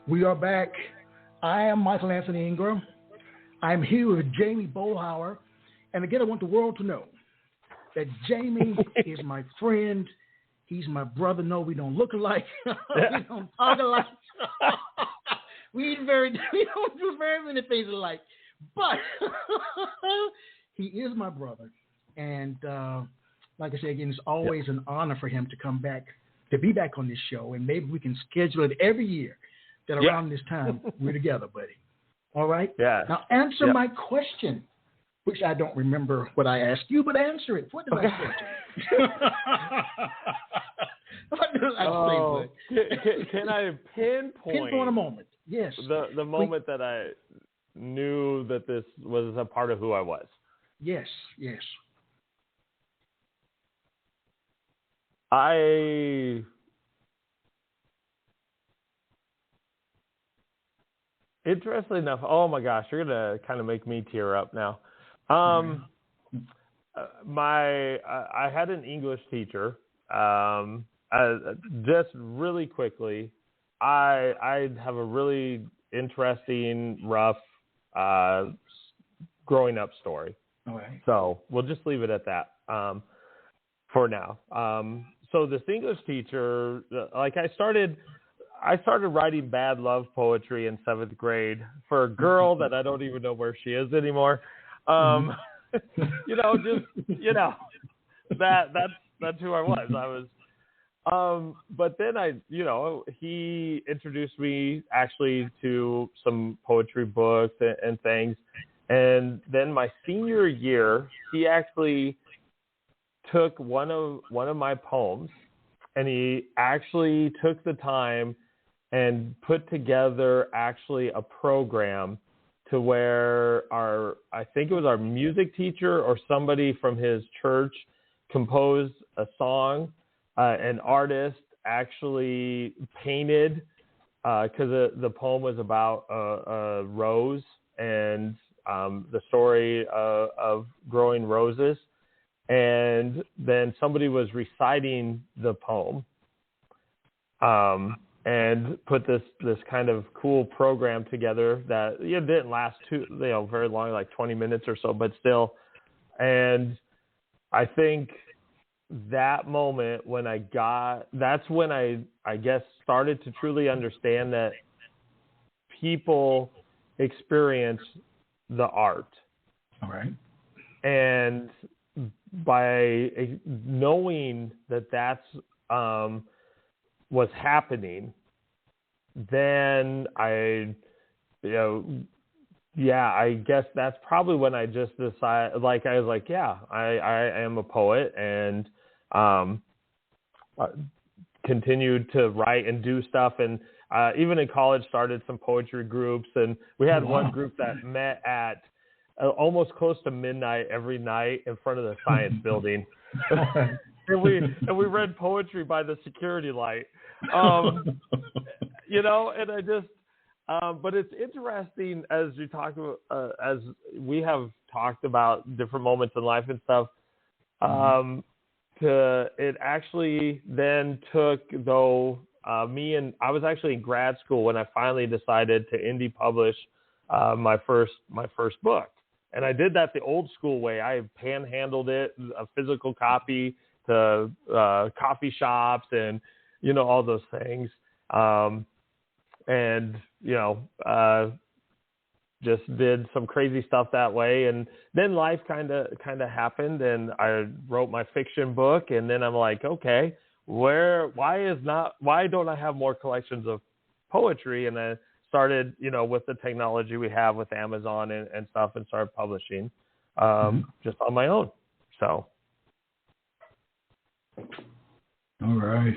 S1: We are back. I am Michael Anthony Ingram. I'm here with Jamey Boelhower. And again, I want the world to know that Jamey is my friend. He's my brother. No, we don't look alike. We don't talk alike. we don't do very many things alike. But he is my brother. And like I said, again, it's always an honor for him to be back on this show. And maybe we can schedule it every year that around this time we're together, buddy. All right?
S4: Yeah.
S1: Now answer my question, which I don't remember what I asked you, but answer it. What did I say? What did I say,
S4: can I pinpoint
S1: a moment? Yes.
S4: The moment that I knew that this was a part of who I was.
S1: Yes.
S4: Interestingly enough, oh my gosh, you're gonna kind of make me tear up now. I had an English teacher. Just really quickly, I have a really interesting, rough growing up story.
S1: All right.
S4: So we'll just leave it at that for now. So this English teacher, like I started writing bad love poetry in 7th grade for a girl that I don't even know where she is anymore. That's who I was. But then he introduced me actually to some poetry books and things. And then my senior year, he actually took one of my poems, and he actually took the time and put together actually a program to where I think it was our music teacher or somebody from his church composed a song. An artist actually painted, because the poem was about a rose and the story of growing roses. And then somebody was reciting the poem and put this kind of cool program together that didn't last very long, like 20 minutes or so, but still. And I think that moment that's when I guess started to truly understand that people experience the art.
S1: All right.
S4: And by knowing that's what's happening, then I guess that's probably when I just decided, I was like, I am a poet, and continued to write and do stuff. And even in college, started some poetry groups. And we had one group that met at almost close to midnight every night in front of the science building. and we read poetry by the security light. And I just, but it's interesting as you talk about, as we have talked about different moments in life and stuff. It actually then took me, and I was actually in grad school when I finally decided to indie publish my first book. And I did that the old school way. I panhandled it, a physical copy to coffee shops and, all those things. Just did some crazy stuff that way. And then life kind of happened, and I wrote my fiction book. And then I'm like, okay, why don't I have more collections of poetry? And I started, with the technology we have with Amazon and stuff, and started publishing just on my own. So.
S1: All right.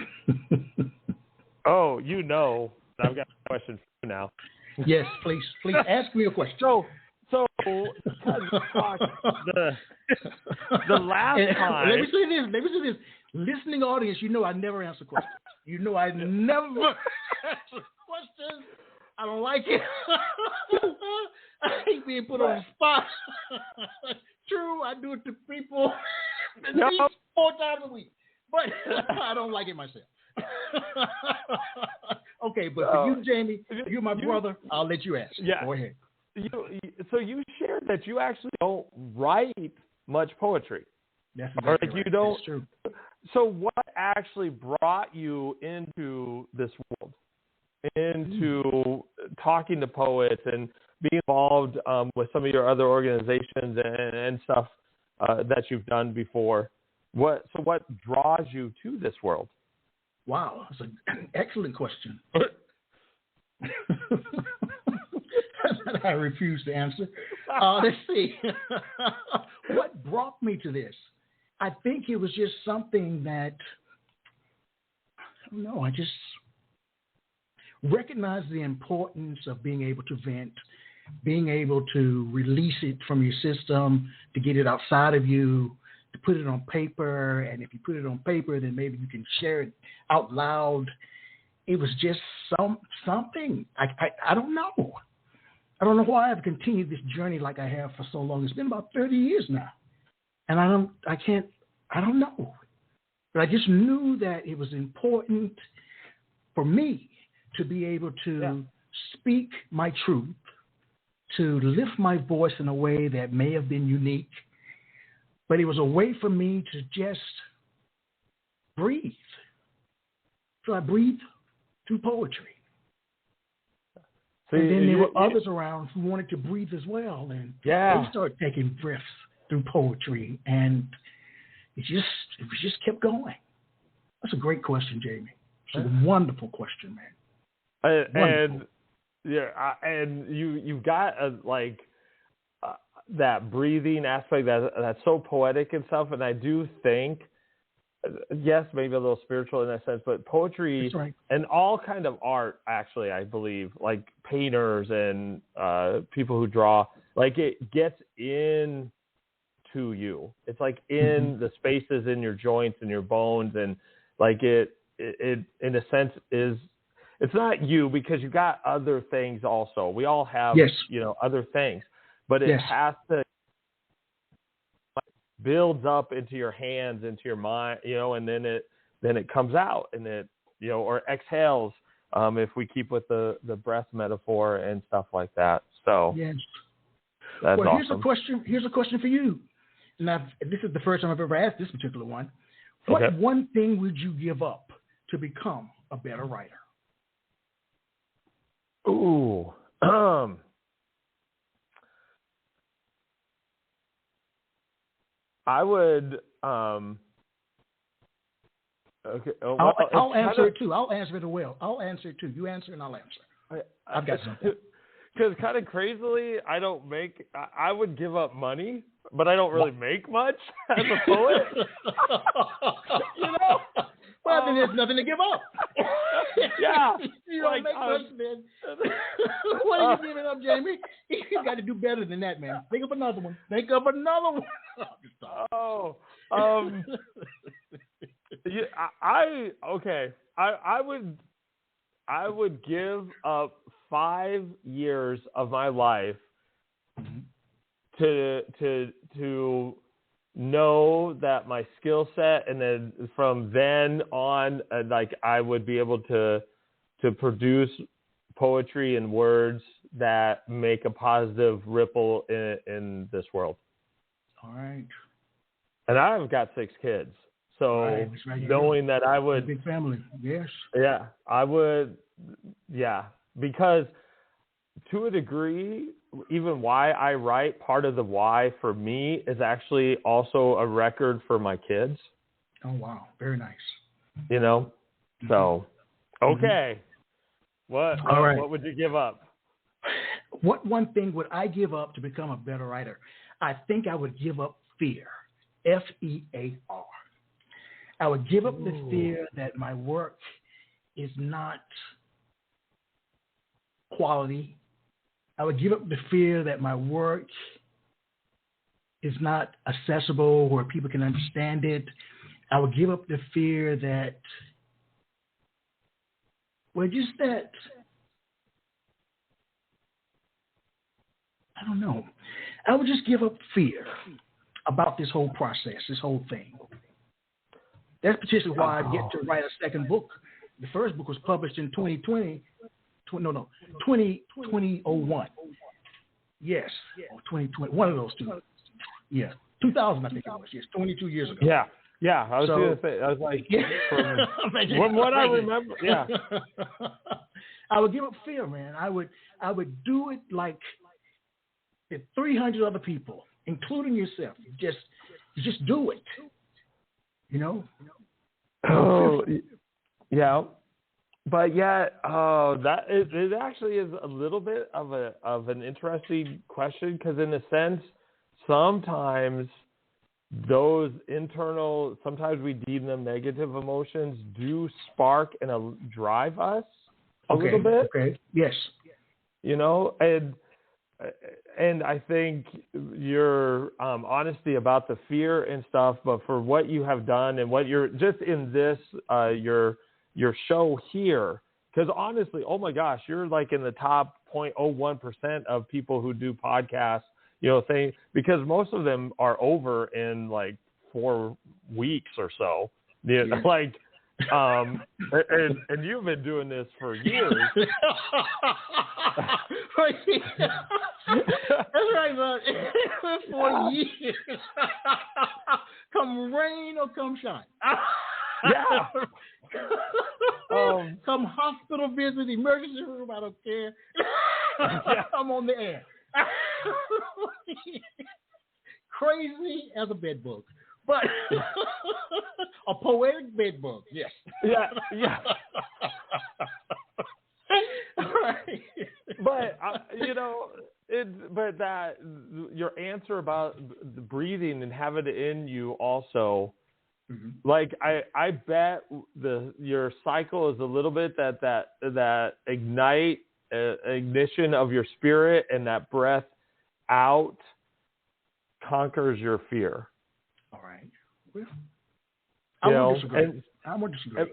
S4: Oh, I've got a question for you now.
S1: Yes, please ask me a question.
S4: So the last time.
S1: Let me say this. Listening audience, I never answer questions. I never answer questions. I don't like it. I hate being put on the spot. True, I do it to people at least 4 times a week, but I don't like it myself. Okay, but for you, Jamey, you're my brother. I'll let you ask.
S4: Yeah.
S1: Go ahead.
S4: So you shared that you actually don't write much poetry.
S1: That's
S4: or
S1: exactly
S4: like
S1: right.
S4: you don't.
S1: That's true.
S4: So what actually brought you into this world, into talking to poets and being involved with some of your other organizations and stuff that you've done before? What draws you to this world?
S1: Wow, that's an excellent question. I refuse to answer. Let's see. What brought me to this? I think it was just something that, I don't know, I just recognized the importance of being able to vent, being able to release it from your system, to get it outside of you, to put it on paper. And if you put it on paper, then maybe you can share it out loud. It was just something. I don't know. I don't know why I've continued this journey like I have for so long. It's been about 30 years now. And I don't know. But I just knew that it was important for me to be able to speak my truth, to lift my voice in a way that may have been unique. But it was a way for me to just breathe. So I breathed through poetry. And then there were others around who wanted to breathe as well. And they started taking breaths through poetry. And it just kept going. That's a great question, Jamey. It's a wonderful question, man.
S4: And you've got that breathing aspect that's so poetic and stuff. And I do think, yes, maybe a little spiritual in that sense, but poetry and all kind of art, actually, I believe, like painters and people who draw, like it gets in to you. It's like in the spaces in your joints and your bones, and like it in a sense is, it's not you because you got other things also. We all have other things, but it has to builds up into your hands, into your mind, and then it comes out and it or exhales, if we keep with the breath metaphor and stuff like that. So that's awesome.
S1: Here's a question for you. And this is the first time I've ever asked this particular one. What one thing would you give up to become a better writer?
S4: Ooh. I would. Okay.
S1: I'll answer it too. I'll answer it as well. I'll answer it too. You answer and I'll answer. I've got something.
S4: Because kind of crazily, I would give up money, but I don't really make much as a poet.
S1: Well, then there's nothing to give up.
S4: Yeah.
S1: You don't make much, man. What are you giving up, Jamey? You got to do better than that, man. Think of another one.
S4: Oh. I would give up 5 years of my life to know that my skill set, and then from then on, I would be able to produce poetry and words that make a positive ripple in this world.
S1: All right.
S4: And I've got 6 kids. So knowing that I would...
S1: Big family, yes.
S4: Yeah, I would, because to a degree, even why I write, part of the why for me is actually also a record for my kids.
S1: Oh, wow. Very nice.
S4: So, okay. What would you give up?
S1: What one thing would I give up to become a better writer? I think I would give up fear. F-E-A-R. I would give up the fear that my work is not quality. I would give up the fear that my work is not accessible where people can understand it. I would give up the fear that, I don't know. I would just give up fear about this whole process, this whole thing. That's particularly why I get to write a second book. The first book was published in 2001. Yes, or 2020, one of those two. Yeah, 2000, I think it was. Yes, 22 years ago.
S4: Yeah. Yeah, I was going to say, I was like, from what I remember, yeah.
S1: I would give up fear, man. I would do it like 300 other people, including yourself. You just do it. You know?
S4: Oh, yeah. But yeah, it actually is a little bit of an interesting question, because in a sense, sometimes those internal, sometimes we deem them negative emotions, do spark and drive us a little bit.
S1: Okay. Yes.
S4: You know, and I think your honesty about the fear and stuff, but for what you have done and what you're just in this your show here, because honestly, oh my gosh, you're like in the top 0.01% of people who do podcasts. You know, because most of them are over in like 4 weeks or so. You know, like, and you've been doing this for years.
S1: That's right, bud. For years. Come rain or come shine.
S4: Yeah.
S1: Come hospital visit, emergency room, I don't care. I'm on the air. Crazy as a bed bug, but a poetic bed bug. Yes.
S4: Yeah.
S1: Right.
S4: But you know, but that your answer about the breathing and having it in you also. Mm-hmm. Like I bet your cycle is a little bit that ignition of your spirit, and that breath out conquers your fear.
S1: All right. Well, I won't disagree.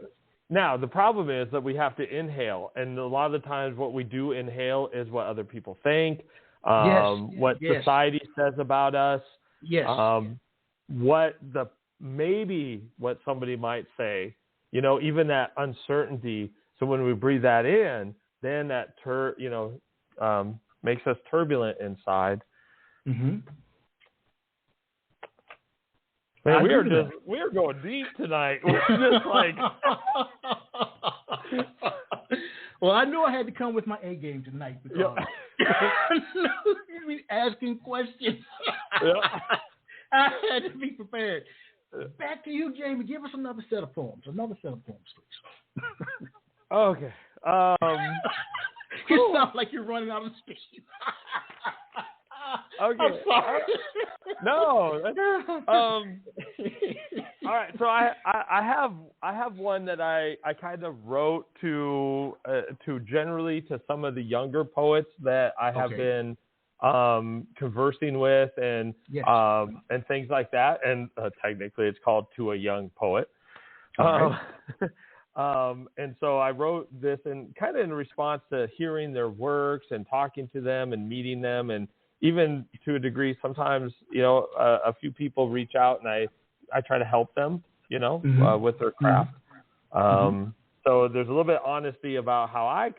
S4: Now, the problem is that we have to inhale, and a lot of the times what we do inhale is what other people think, what society says about us, what somebody might say, you know, even that uncertainty. So when we breathe that in, then that makes us turbulent inside. Mm-hmm. Man, we are going deep tonight. We're just like.
S1: Well, I knew I had to come with my A game tonight, because you'd be asking questions. I had to be prepared. Back to you, Jamey. Give us another set of poems. Please.
S4: Okay.
S1: You sound like you're running out of steam.
S4: Okay.
S1: I'm sorry.
S4: No. All right. So I have one that I kind of wrote to generally to some of the younger poets that I have been conversing with and things like that. And technically, it's called To a Young Poet. And so I wrote this in response to hearing their works and talking to them and meeting them, and even to a degree, sometimes, you know, a few people reach out and I try to help them, you know, with their craft. So there's a little bit of honesty about how I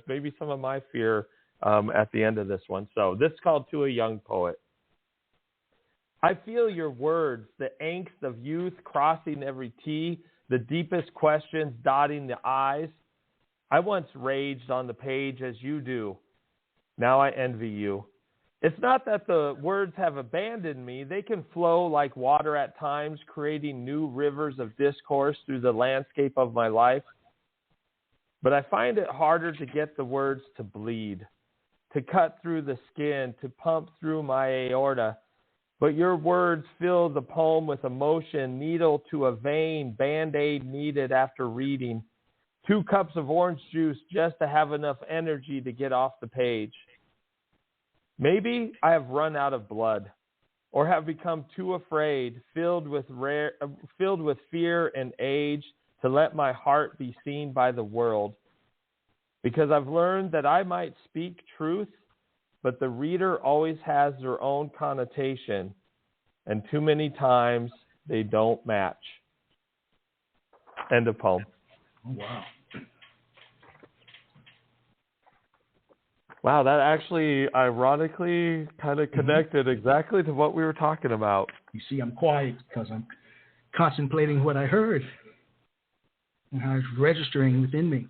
S4: maybe some of my fear at the end of this one. So this is called To a Young Poet. I feel your words, the angst of youth crossing every T, the deepest questions dotting the I's. I once raged on the page as you do. Now I envy you. It's not that the words have abandoned me. They can flow like water at times, creating new rivers of discourse through the landscape of my life. But I find it harder to get the words to bleed, to cut through the skin, to pump through my aorta. But your words fill the poem with emotion, needle to a vein, Band-Aid needed after reading. 2 cups of orange juice just to have enough energy to get off the page. Maybe I have run out of blood, or have become too afraid, filled with fear and age, to let my heart be seen by the world. Because I've learned that I might speak truth, but the reader always has their own connotation, and too many times they don't match. End of poem.
S1: Wow.
S4: Wow, that actually ironically kind of connected exactly to what we were talking about.
S1: You see, I'm quiet because I'm contemplating what I heard and how it's registering within me.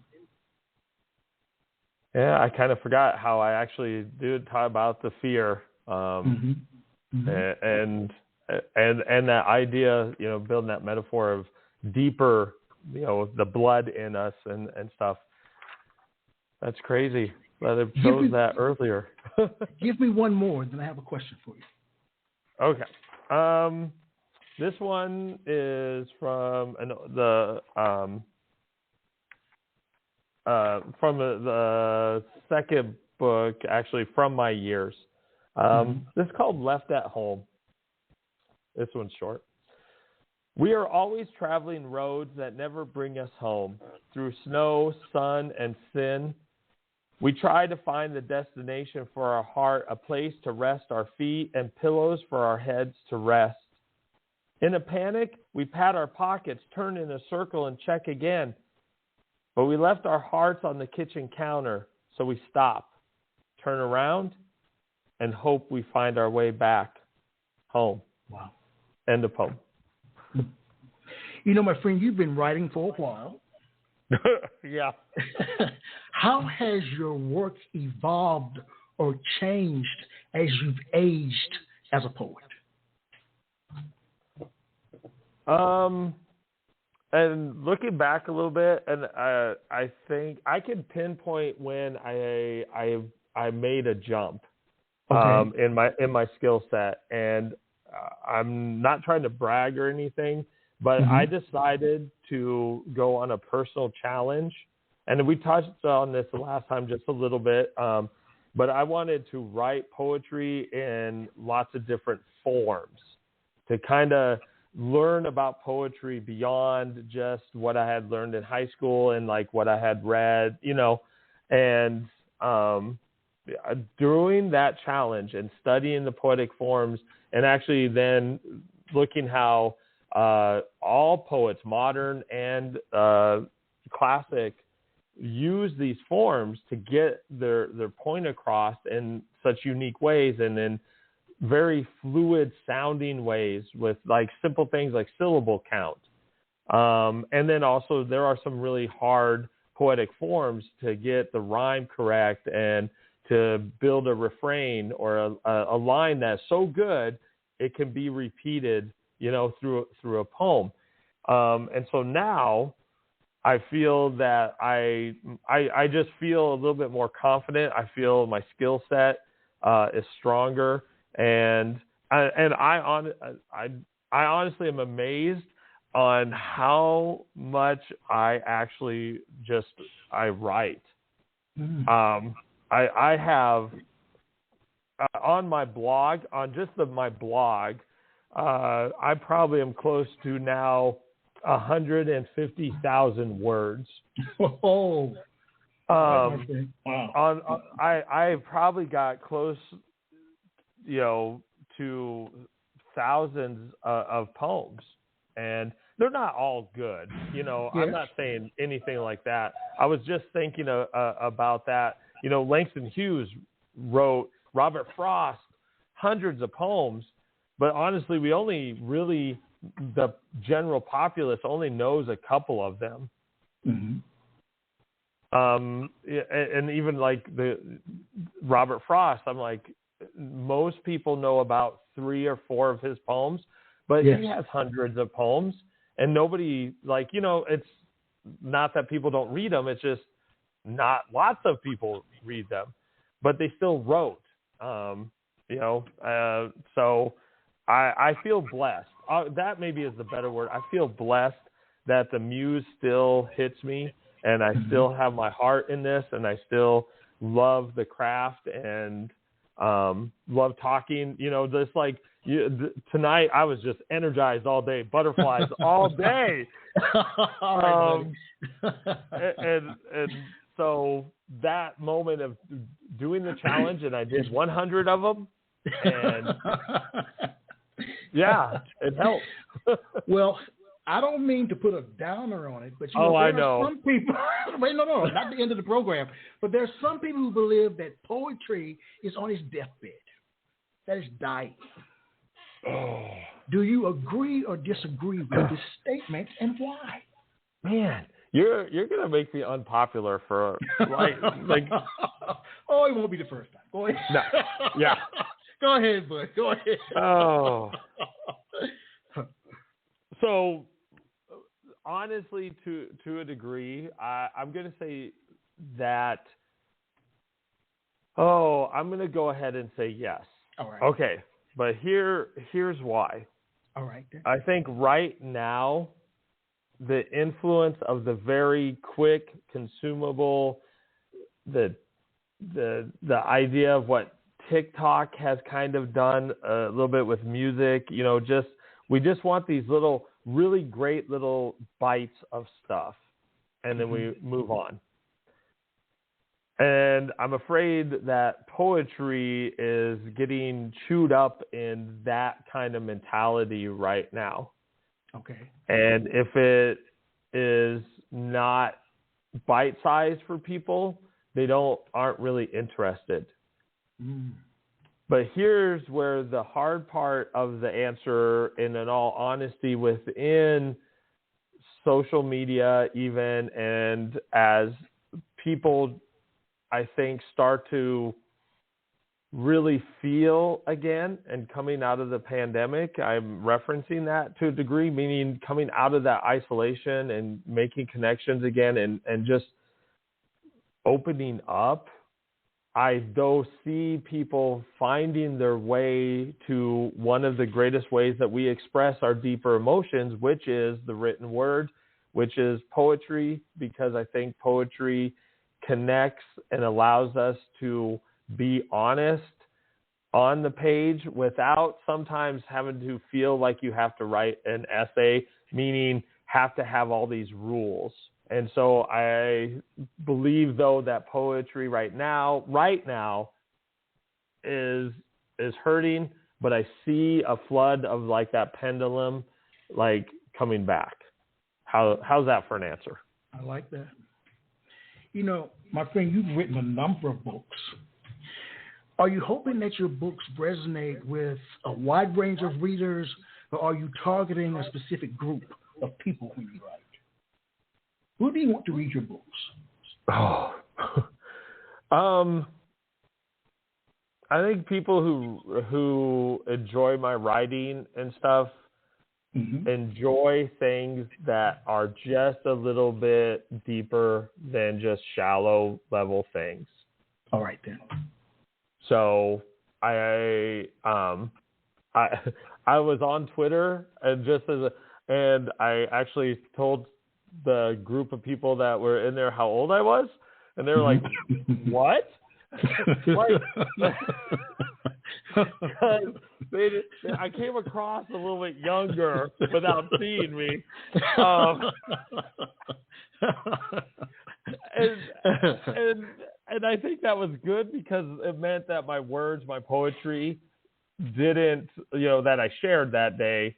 S4: Yeah, I kind of forgot how I actually did talk about the fear, and that idea, building that metaphor of deeper, the blood in us and stuff. That's crazy. That it chose that earlier.
S1: Give me one more, then I have a question for you.
S4: Okay. This one is from the second book, actually, From My Years. This is called Left at Home. This one's short. We are always traveling roads that never bring us home. Through snow, sun, and sin, we try to find the destination for our heart, a place to rest our feet, and pillows for our heads to rest. In a panic, we pat our pockets, turn in a circle, and check again. But we left our hearts on the kitchen counter, so we stop, turn around, and hope we find our way back home.
S1: Wow.
S4: End of poem.
S1: My friend, you've been writing for a while.
S4: Yeah.
S1: How has your work evolved or changed as you've aged as a poet?
S4: And looking back a little bit, and I think I can pinpoint when I made a jump in my skill set, and I'm not trying to brag or anything, but I decided to go on a personal challenge, and we touched on this the last time just a little bit, but I wanted to write poetry in lots of different forms to kind of learn about poetry beyond just what I had learned in high school and like what I had read, and during that challenge and studying the poetic forms, and actually then looking how all poets, modern and classic, use these forms to get their point across in such unique ways and in very fluid sounding ways with like simple things like syllable count. And then also there are some really hard poetic forms to get the rhyme correct and to build a refrain or a line that's so good it can be repeated, through a poem. And so now I feel that I just feel a little bit more confident. I feel my skill set is stronger, and I honestly am amazed on how much I actually I write. I have on my blog, my blog, I probably am close to now 150,000 words.
S1: Oh, wow.
S4: I probably got close, to thousands of poems, and they're not all good. Yes. I'm not saying anything like that. I was just thinking about that. Langston Hughes wrote Robert Frost hundreds of poems, but honestly, we only really, the general populace only knows a couple of them. And even like the Robert Frost, I'm like, most people know about 3 or 4 of his poems, but he has hundreds of poems, and nobody, it's not that people don't read them, it's just not lots of people read them, but they still wrote, so I feel blessed. That maybe is the better word. I feel blessed that the muse still hits me, and I still have my heart in this, and I still love the craft and love talking. Tonight I was just energized all day, butterflies all day. And so that moment of doing the challenge, and I did 100 of them, and yeah, it helped.
S1: Well, I don't mean to put a downer on it, but
S4: I
S1: there
S4: know.
S1: are some people. Wait, no, not the end of the program. But there's some people who believe that poetry is on its deathbed, that it's dying.
S4: Oh.
S1: Do you agree or disagree with this statement, and why?
S4: Man, you're gonna make me unpopular for like.
S1: Oh, it won't be the first time. Go ahead.
S4: No. Yeah.
S1: Go ahead, bud. Go ahead.
S4: Oh. So, honestly, to a degree, I'm going to say that. Oh, I'm going to go ahead and say yes.
S1: All right.
S4: Okay, but here's why.
S1: All right. Then.
S4: I think right now, the influence of the very quick, consumable, the idea of what TikTok has kind of done a little bit with music, we just want these little, really great little bites of stuff, and then we move on. And I'm afraid that poetry is getting chewed up in that kind of mentality right now.
S1: Okay.
S4: And if it is not bite-sized for people, they aren't really interested. But here's where the hard part of the answer, and in all honesty, within social media even, and as people, I think, start to really feel again and coming out of the pandemic, I'm referencing that to a degree, meaning coming out of that isolation and making connections again and just opening up. I though see people finding their way to one of the greatest ways that we express our deeper emotions, which is the written word, which is poetry, because I think poetry connects and allows us to be honest on the page without sometimes having to feel like you have to write an essay, meaning have to have all these rules. And so I believe, though, that poetry right now is hurting, but I see a flood of like that pendulum like coming back. How's that for an answer?
S1: I like that. My friend, you've written a number of books. Are you hoping that your books resonate with a wide range of readers, or are you targeting a specific group of people when you write? Who do you want to read your books?
S4: Oh, I think people who enjoy my writing and stuff enjoy things that are just a little bit deeper than just shallow level things.
S1: All right then.
S4: So I was on Twitter and I actually told the group of people that were in there how old I was, and they were like, "What?" I came across a little bit younger without seeing me, and I think that was good because it meant that my words, my poetry, didn't, that I shared that day,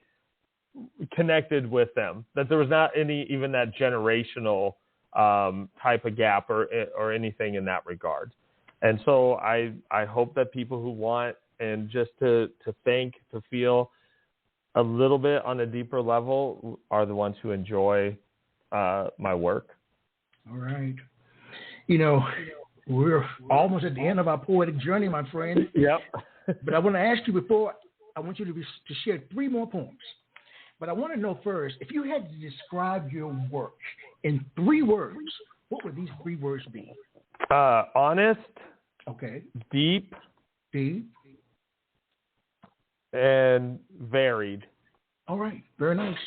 S4: connected with them, that there was not even that generational type of gap or anything in that regard. And so I hope that people who want and just to think, to feel a little bit on a deeper level are the ones who enjoy my work.
S1: All right. We're almost at the end of our poetic journey, my friend.
S4: Yep.
S1: But I want to ask you before, I want you to share 3 more poems. But I want to know first, if you had to describe your work in 3 words, what would these 3 words be?
S4: Honest.
S1: Okay.
S4: Deep.
S1: Deep.
S4: And varied.
S1: All right. Very nice.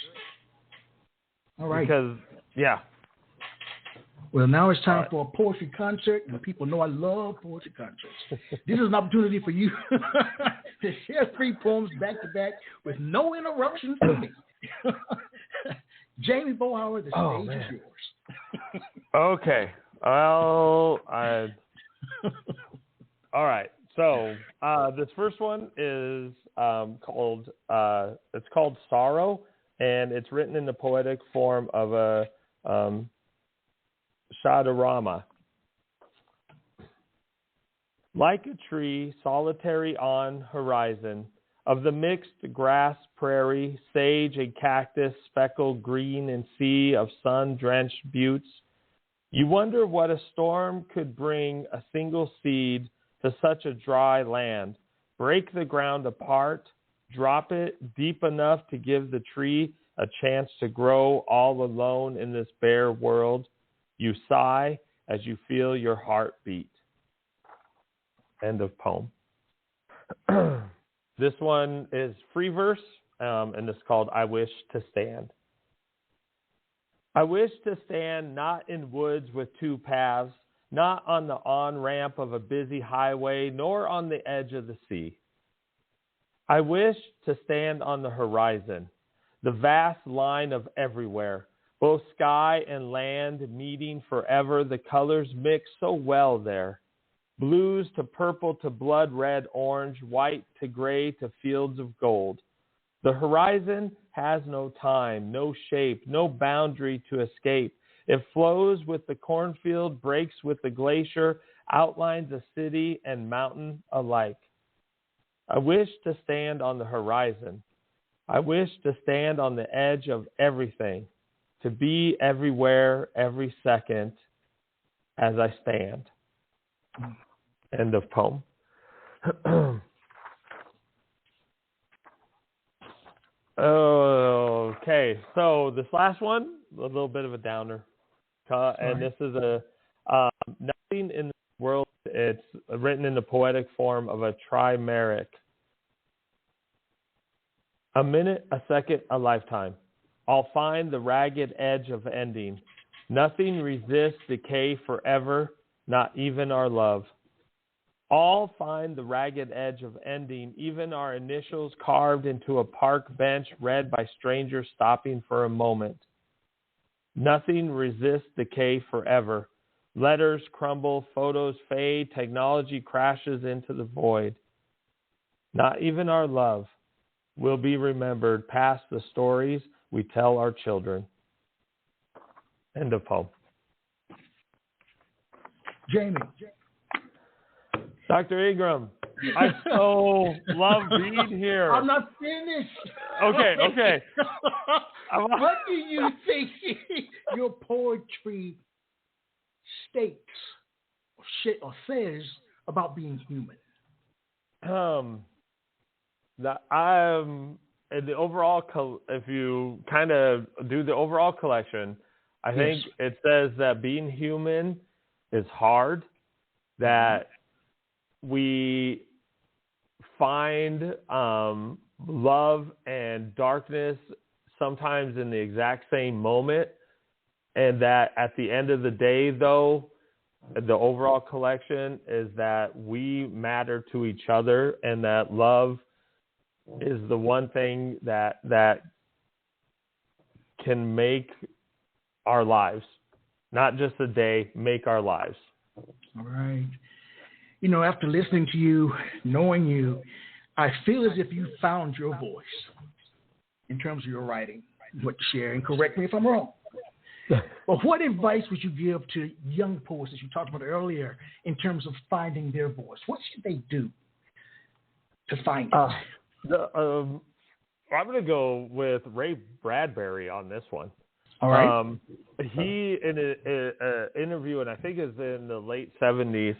S1: All right.
S4: Because, yeah.
S1: Well, now it's time for a poetry concert, and people know I love poetry concerts. This is an opportunity for you to share 3 poems back to back with no interruptions from me. Jamey Boelhower, the stage is yours.
S4: Okay. Well, all right. So this first one is called Sorrow, and it's written in the poetic form of a Shadarama. Like a tree solitary on horizon, of the mixed grass prairie, sage and cactus, speckled green and sea of sun-drenched buttes, you wonder what a storm could bring a single seed to such a dry land, break the ground apart, drop it deep enough to give the tree a chance to grow all alone in this bare world. You sigh as you feel your heart beat. End of poem. This one is free verse, and it's called I Wish to Stand. I wish to stand not in woods with two paths, not on the on-ramp of a busy highway, nor on the edge of the sea. I wish to stand on the horizon, the vast line of everywhere, both sky and land meeting forever, the colors mix so well there. Blues to purple to blood red orange, white to gray to fields of gold. The horizon has no time, no shape, no boundary to escape. It flows with the cornfield, breaks with the glacier, outlines a city and mountain alike. I wish to stand on the horizon. I wish to stand on the edge of everything, to be everywhere, every second, as I stand. End of poem. Okay, so this last one, a little bit of a downer. And this is a nothing in the world. It's written in the poetic form of a trimeric. A minute, a second, a lifetime. I'll find the ragged edge of ending. Nothing resists decay forever, not even our love. All find the ragged edge of ending, even our initials carved into a park bench read by strangers stopping for a moment. Nothing resists decay forever. Letters crumble, photos fade, technology crashes into the void. Not even our love will be remembered past the stories we tell our children. End of poem.
S1: Jamey.
S4: Dr. Ingram, I so love being here.
S1: I'm not finished.
S4: Okay.
S1: What do you think your poetry states or says about being human?
S4: In the overall, if you kind of do the overall collection, I think it says that being human is hard, that we find love and darkness sometimes in the exact same moment, and that at the end of the day, though, the overall collection is that we matter to each other, and that love is the one thing that can make our lives, not just a day, make our lives.
S1: All right. You know, after listening to you, knowing you, I feel as if you found your voice in terms of your writing, what you share, and correct me if I'm wrong. But what advice would you give to young poets, as you talked about earlier, in terms of finding their voice? What should they do to find it?
S4: I'm going to go with Ray Bradbury on this one.
S1: All right.
S4: He, in an interview, and I think it's in the late 70s,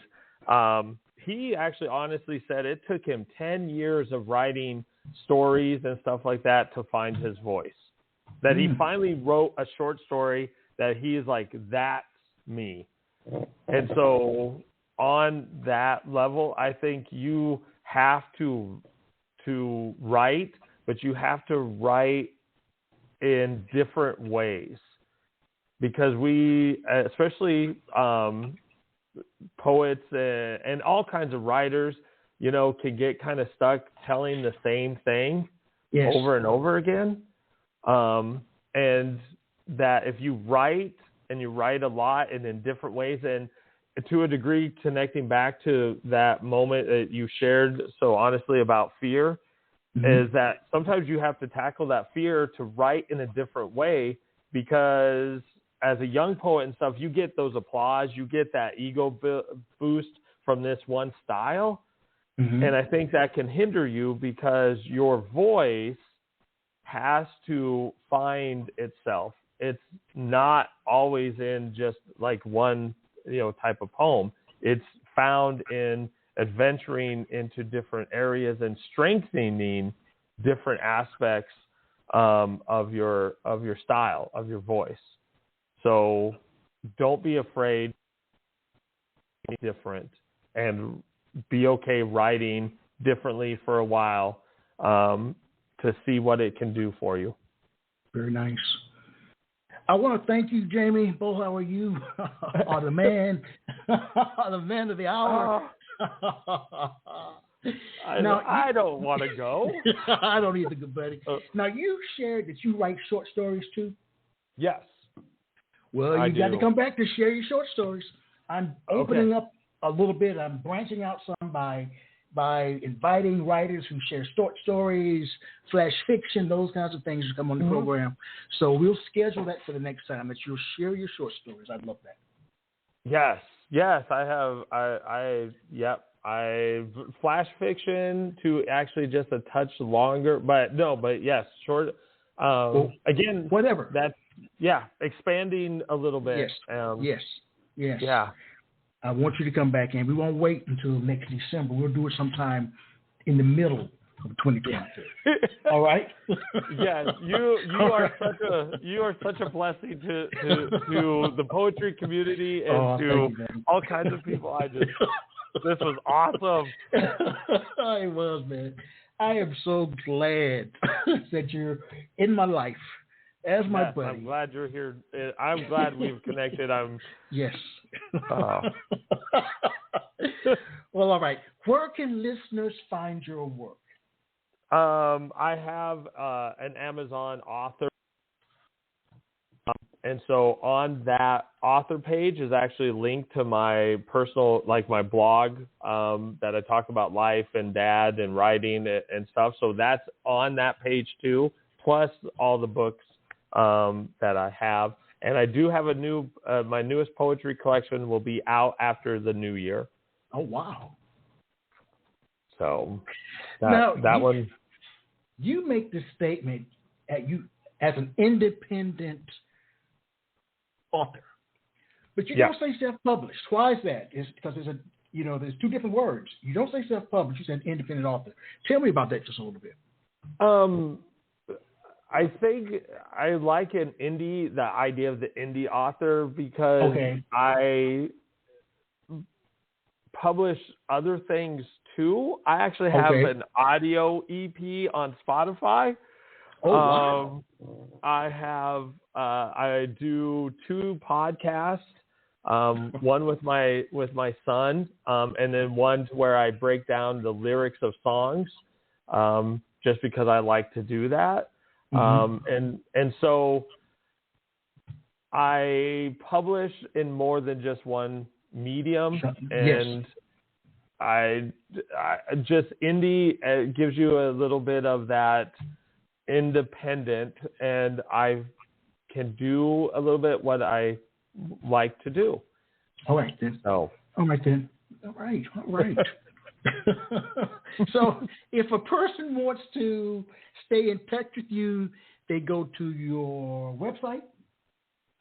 S4: he actually honestly said it took him 10 years of writing stories and stuff like that to find his voice. That he finally wrote a short story that he is like, that's me. And so on that level, I think you have to write, but you have to write in different ways. Because we, especially poets and all kinds of writers, you know, can get kind of stuck telling the same thing over and over again. And that if you write and you write a lot and in different ways, and to a degree connecting back to that moment that you shared so honestly about fear, is that sometimes you have to tackle that fear to write in a different way, because as a young poet and stuff, you get those applause, you get that ego boost from this one style. And I think that can hinder you, because your voice has to find itself. It's not always in just like one, type of poem. It's found in adventuring into different areas and strengthening different aspects of your style, of your voice. So don't be afraid to be different, and be okay writing differently for a while to see what it can do for you.
S1: Very nice. I want to thank you, Jamey Boelhower. You are the man, the man of the hour.
S4: I don't want to go.
S1: I don't either, good buddy. Now, you shared that you write short stories too?
S4: Yes.
S1: Well, you got to come back to share your short stories. I'm opening up a little bit. I'm branching out some by inviting writers who share short stories, flash fiction, those kinds of things to come on the program. So we'll schedule that for the next time, that you'll share your short stories. I'd love that.
S4: Yes, I have. I flash fiction to actually just a touch longer, but yes, short. Again,
S1: whatever.
S4: That's expanding a little bit.
S1: Yes.
S4: Yeah.
S1: I want you to come back in. We won't wait until next December. We'll do it sometime in the middle of 2022. All right?
S4: Yes, you are such a blessing to the poetry community and to all kinds of people. This was awesome.
S1: It was, man. I am so glad that you're in my life as my buddy.
S4: I'm glad you're here. I'm glad we've connected.
S1: Yes. Well, all right. Where can listeners find your work?
S4: I have an Amazon author. And so on that author page is actually linked to my personal, like my blog that I talk about life and dad and writing and stuff. So that's on that page too, plus all the books that I have. And I do have my newest poetry collection will be out after the new year.
S1: Oh, wow.
S4: So that one.
S1: You make this statement as an independent author, but you don't say self-published. Why is that? It's because there's two different words. You don't say self-published. You say independent author. Tell me about that just a little bit.
S4: I think I like the idea of the indie author, because I publish other things too. I actually have an audio EP on Spotify.
S1: Oh, wow.
S4: I do 2 podcasts, one with my son, and then one where I break down the lyrics of songs, just because I like to do that. And so I publish in more than just one medium, and I just indie gives you a little bit of that independent, and I can do a little bit what I like to do.
S1: All right then. All right. So if a person wants to stay in touch with you, they go to your website.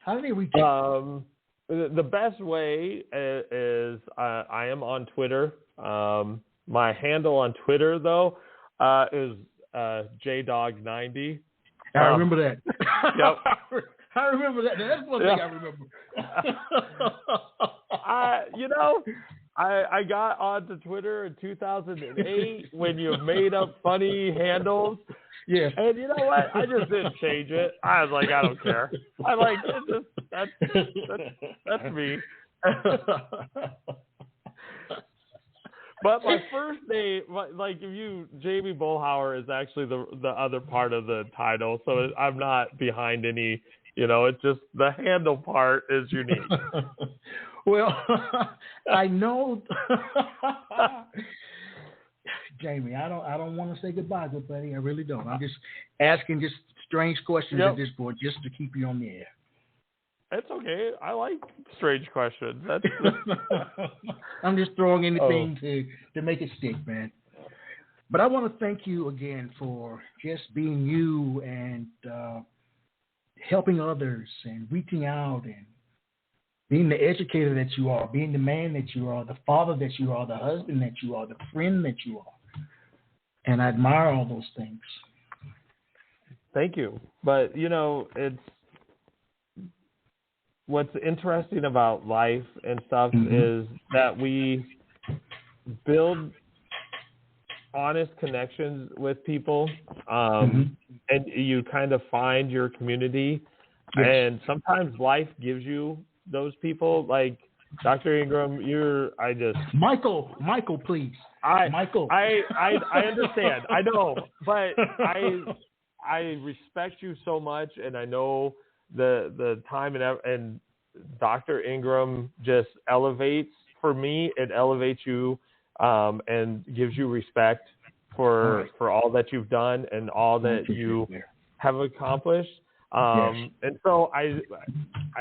S1: How do they reach you?
S4: The best way is I am on Twitter. My handle on Twitter, though, is JDog90.
S1: I remember that.
S4: Yep.
S1: I remember that. That's one thing I remember.
S4: I got onto Twitter in 2008 when you made up funny handles.
S1: Yeah.
S4: And you know what? I just didn't change it. I was like, I don't care. I like that's me. But my first name, like Jamey Boelhower is actually the other part of the title, so I'm not behind any. It's just the handle part is unique.
S1: Well, I know Jamey, I don't want to say goodbye, good buddy. I really don't. I'm just asking just strange questions at this point, just to keep you on the air.
S4: It's okay. I like strange questions. That's
S1: I'm just throwing anything to make it stick, man. But I want to thank you again for just being you and helping others and reaching out and being the educator that you are, being the man that you are, the father that you are, the husband that you are, the friend that you are. And I admire all those things.
S4: Thank you. But, it's what's interesting about life and stuff is that we build honest connections with people, and you kind of find your community. Yes. And sometimes life gives you those people, like Dr. Ingram. Michael,
S1: please.
S4: Michael. I understand. I know, but I respect you so much, and I know the time and Dr. Ingram just elevates for me. It elevates you, and gives you respect for all that you've done and all that you have accomplished. And so I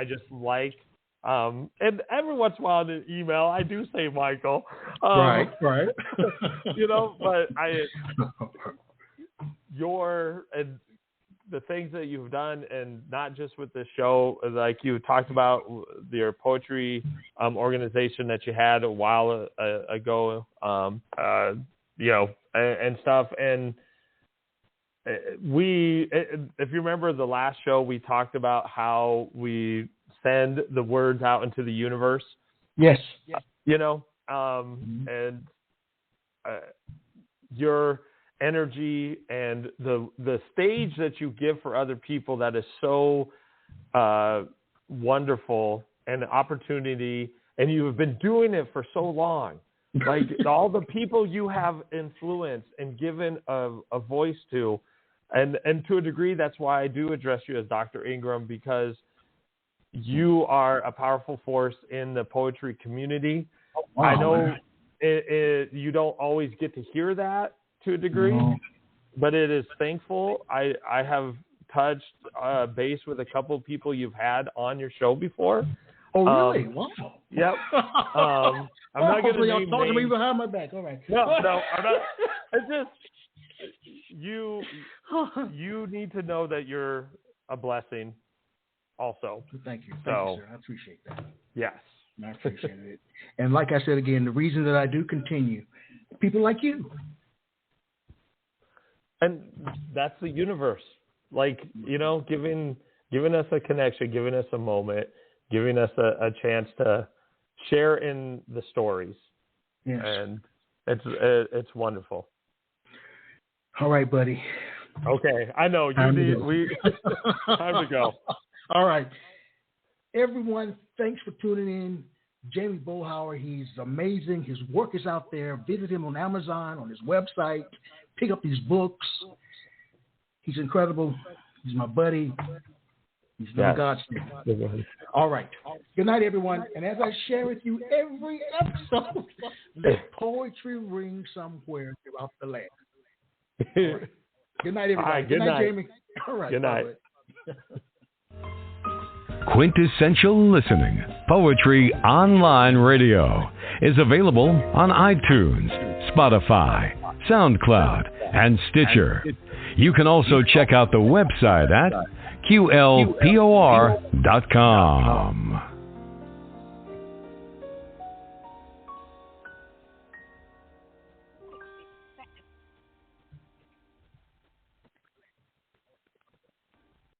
S4: just like. And every once in a while in an email, I do say Michael.
S1: Right.
S4: But and the things that you've done, and not just with this show, like you talked about your poetry organization that you had a while ago, and stuff. And if you remember the last show, we talked about how we send the words out into the universe.
S1: Yes.
S4: And your energy and the stage that you give for other people, that is so wonderful, and an opportunity, and you have been doing it for so long. Like all the people you have influenced and given a voice to, and to a degree, that's why I do address you as Dr. Ingram, because you are a powerful force in the poetry community. Oh, wow. I know you don't always get to hear that to a degree, but it is thankful. I have touched base with a couple of people you've had on your show before.
S1: Oh, really? Wow.
S4: Yep. I'm not going to name names.
S1: Talk to me behind my back. All right.
S4: No, I'm not. It's just you need to know that you're a blessing also.
S1: Thank you. Thank you, sir. I appreciate that.
S4: Yes.
S1: I appreciate it. And like I said again, the reason that I do continue, people like you.
S4: And that's the universe. Like, giving us a connection, giving us a moment, giving us a chance to share in the stories.
S1: Yes.
S4: And it's wonderful.
S1: All right, buddy.
S4: Okay. I know time to go.
S1: All right. Everyone, thanks for tuning in. Jamey Boelhower, he's amazing. His work is out there. Visit him on Amazon, on his website. Pick up these books. He's incredible. He's my buddy. He's no godsend. All right. Good night, everyone. And as I share with you every episode, let poetry ring somewhere throughout the land. Right. Good night, everybody.
S4: Right,
S1: good night, Jamey. All right.
S4: Good night.
S3: Quintessential Listening, Poetry Online Radio, is available on iTunes, Spotify, SoundCloud, and Stitcher. You can also check out the website at QLPOR.com.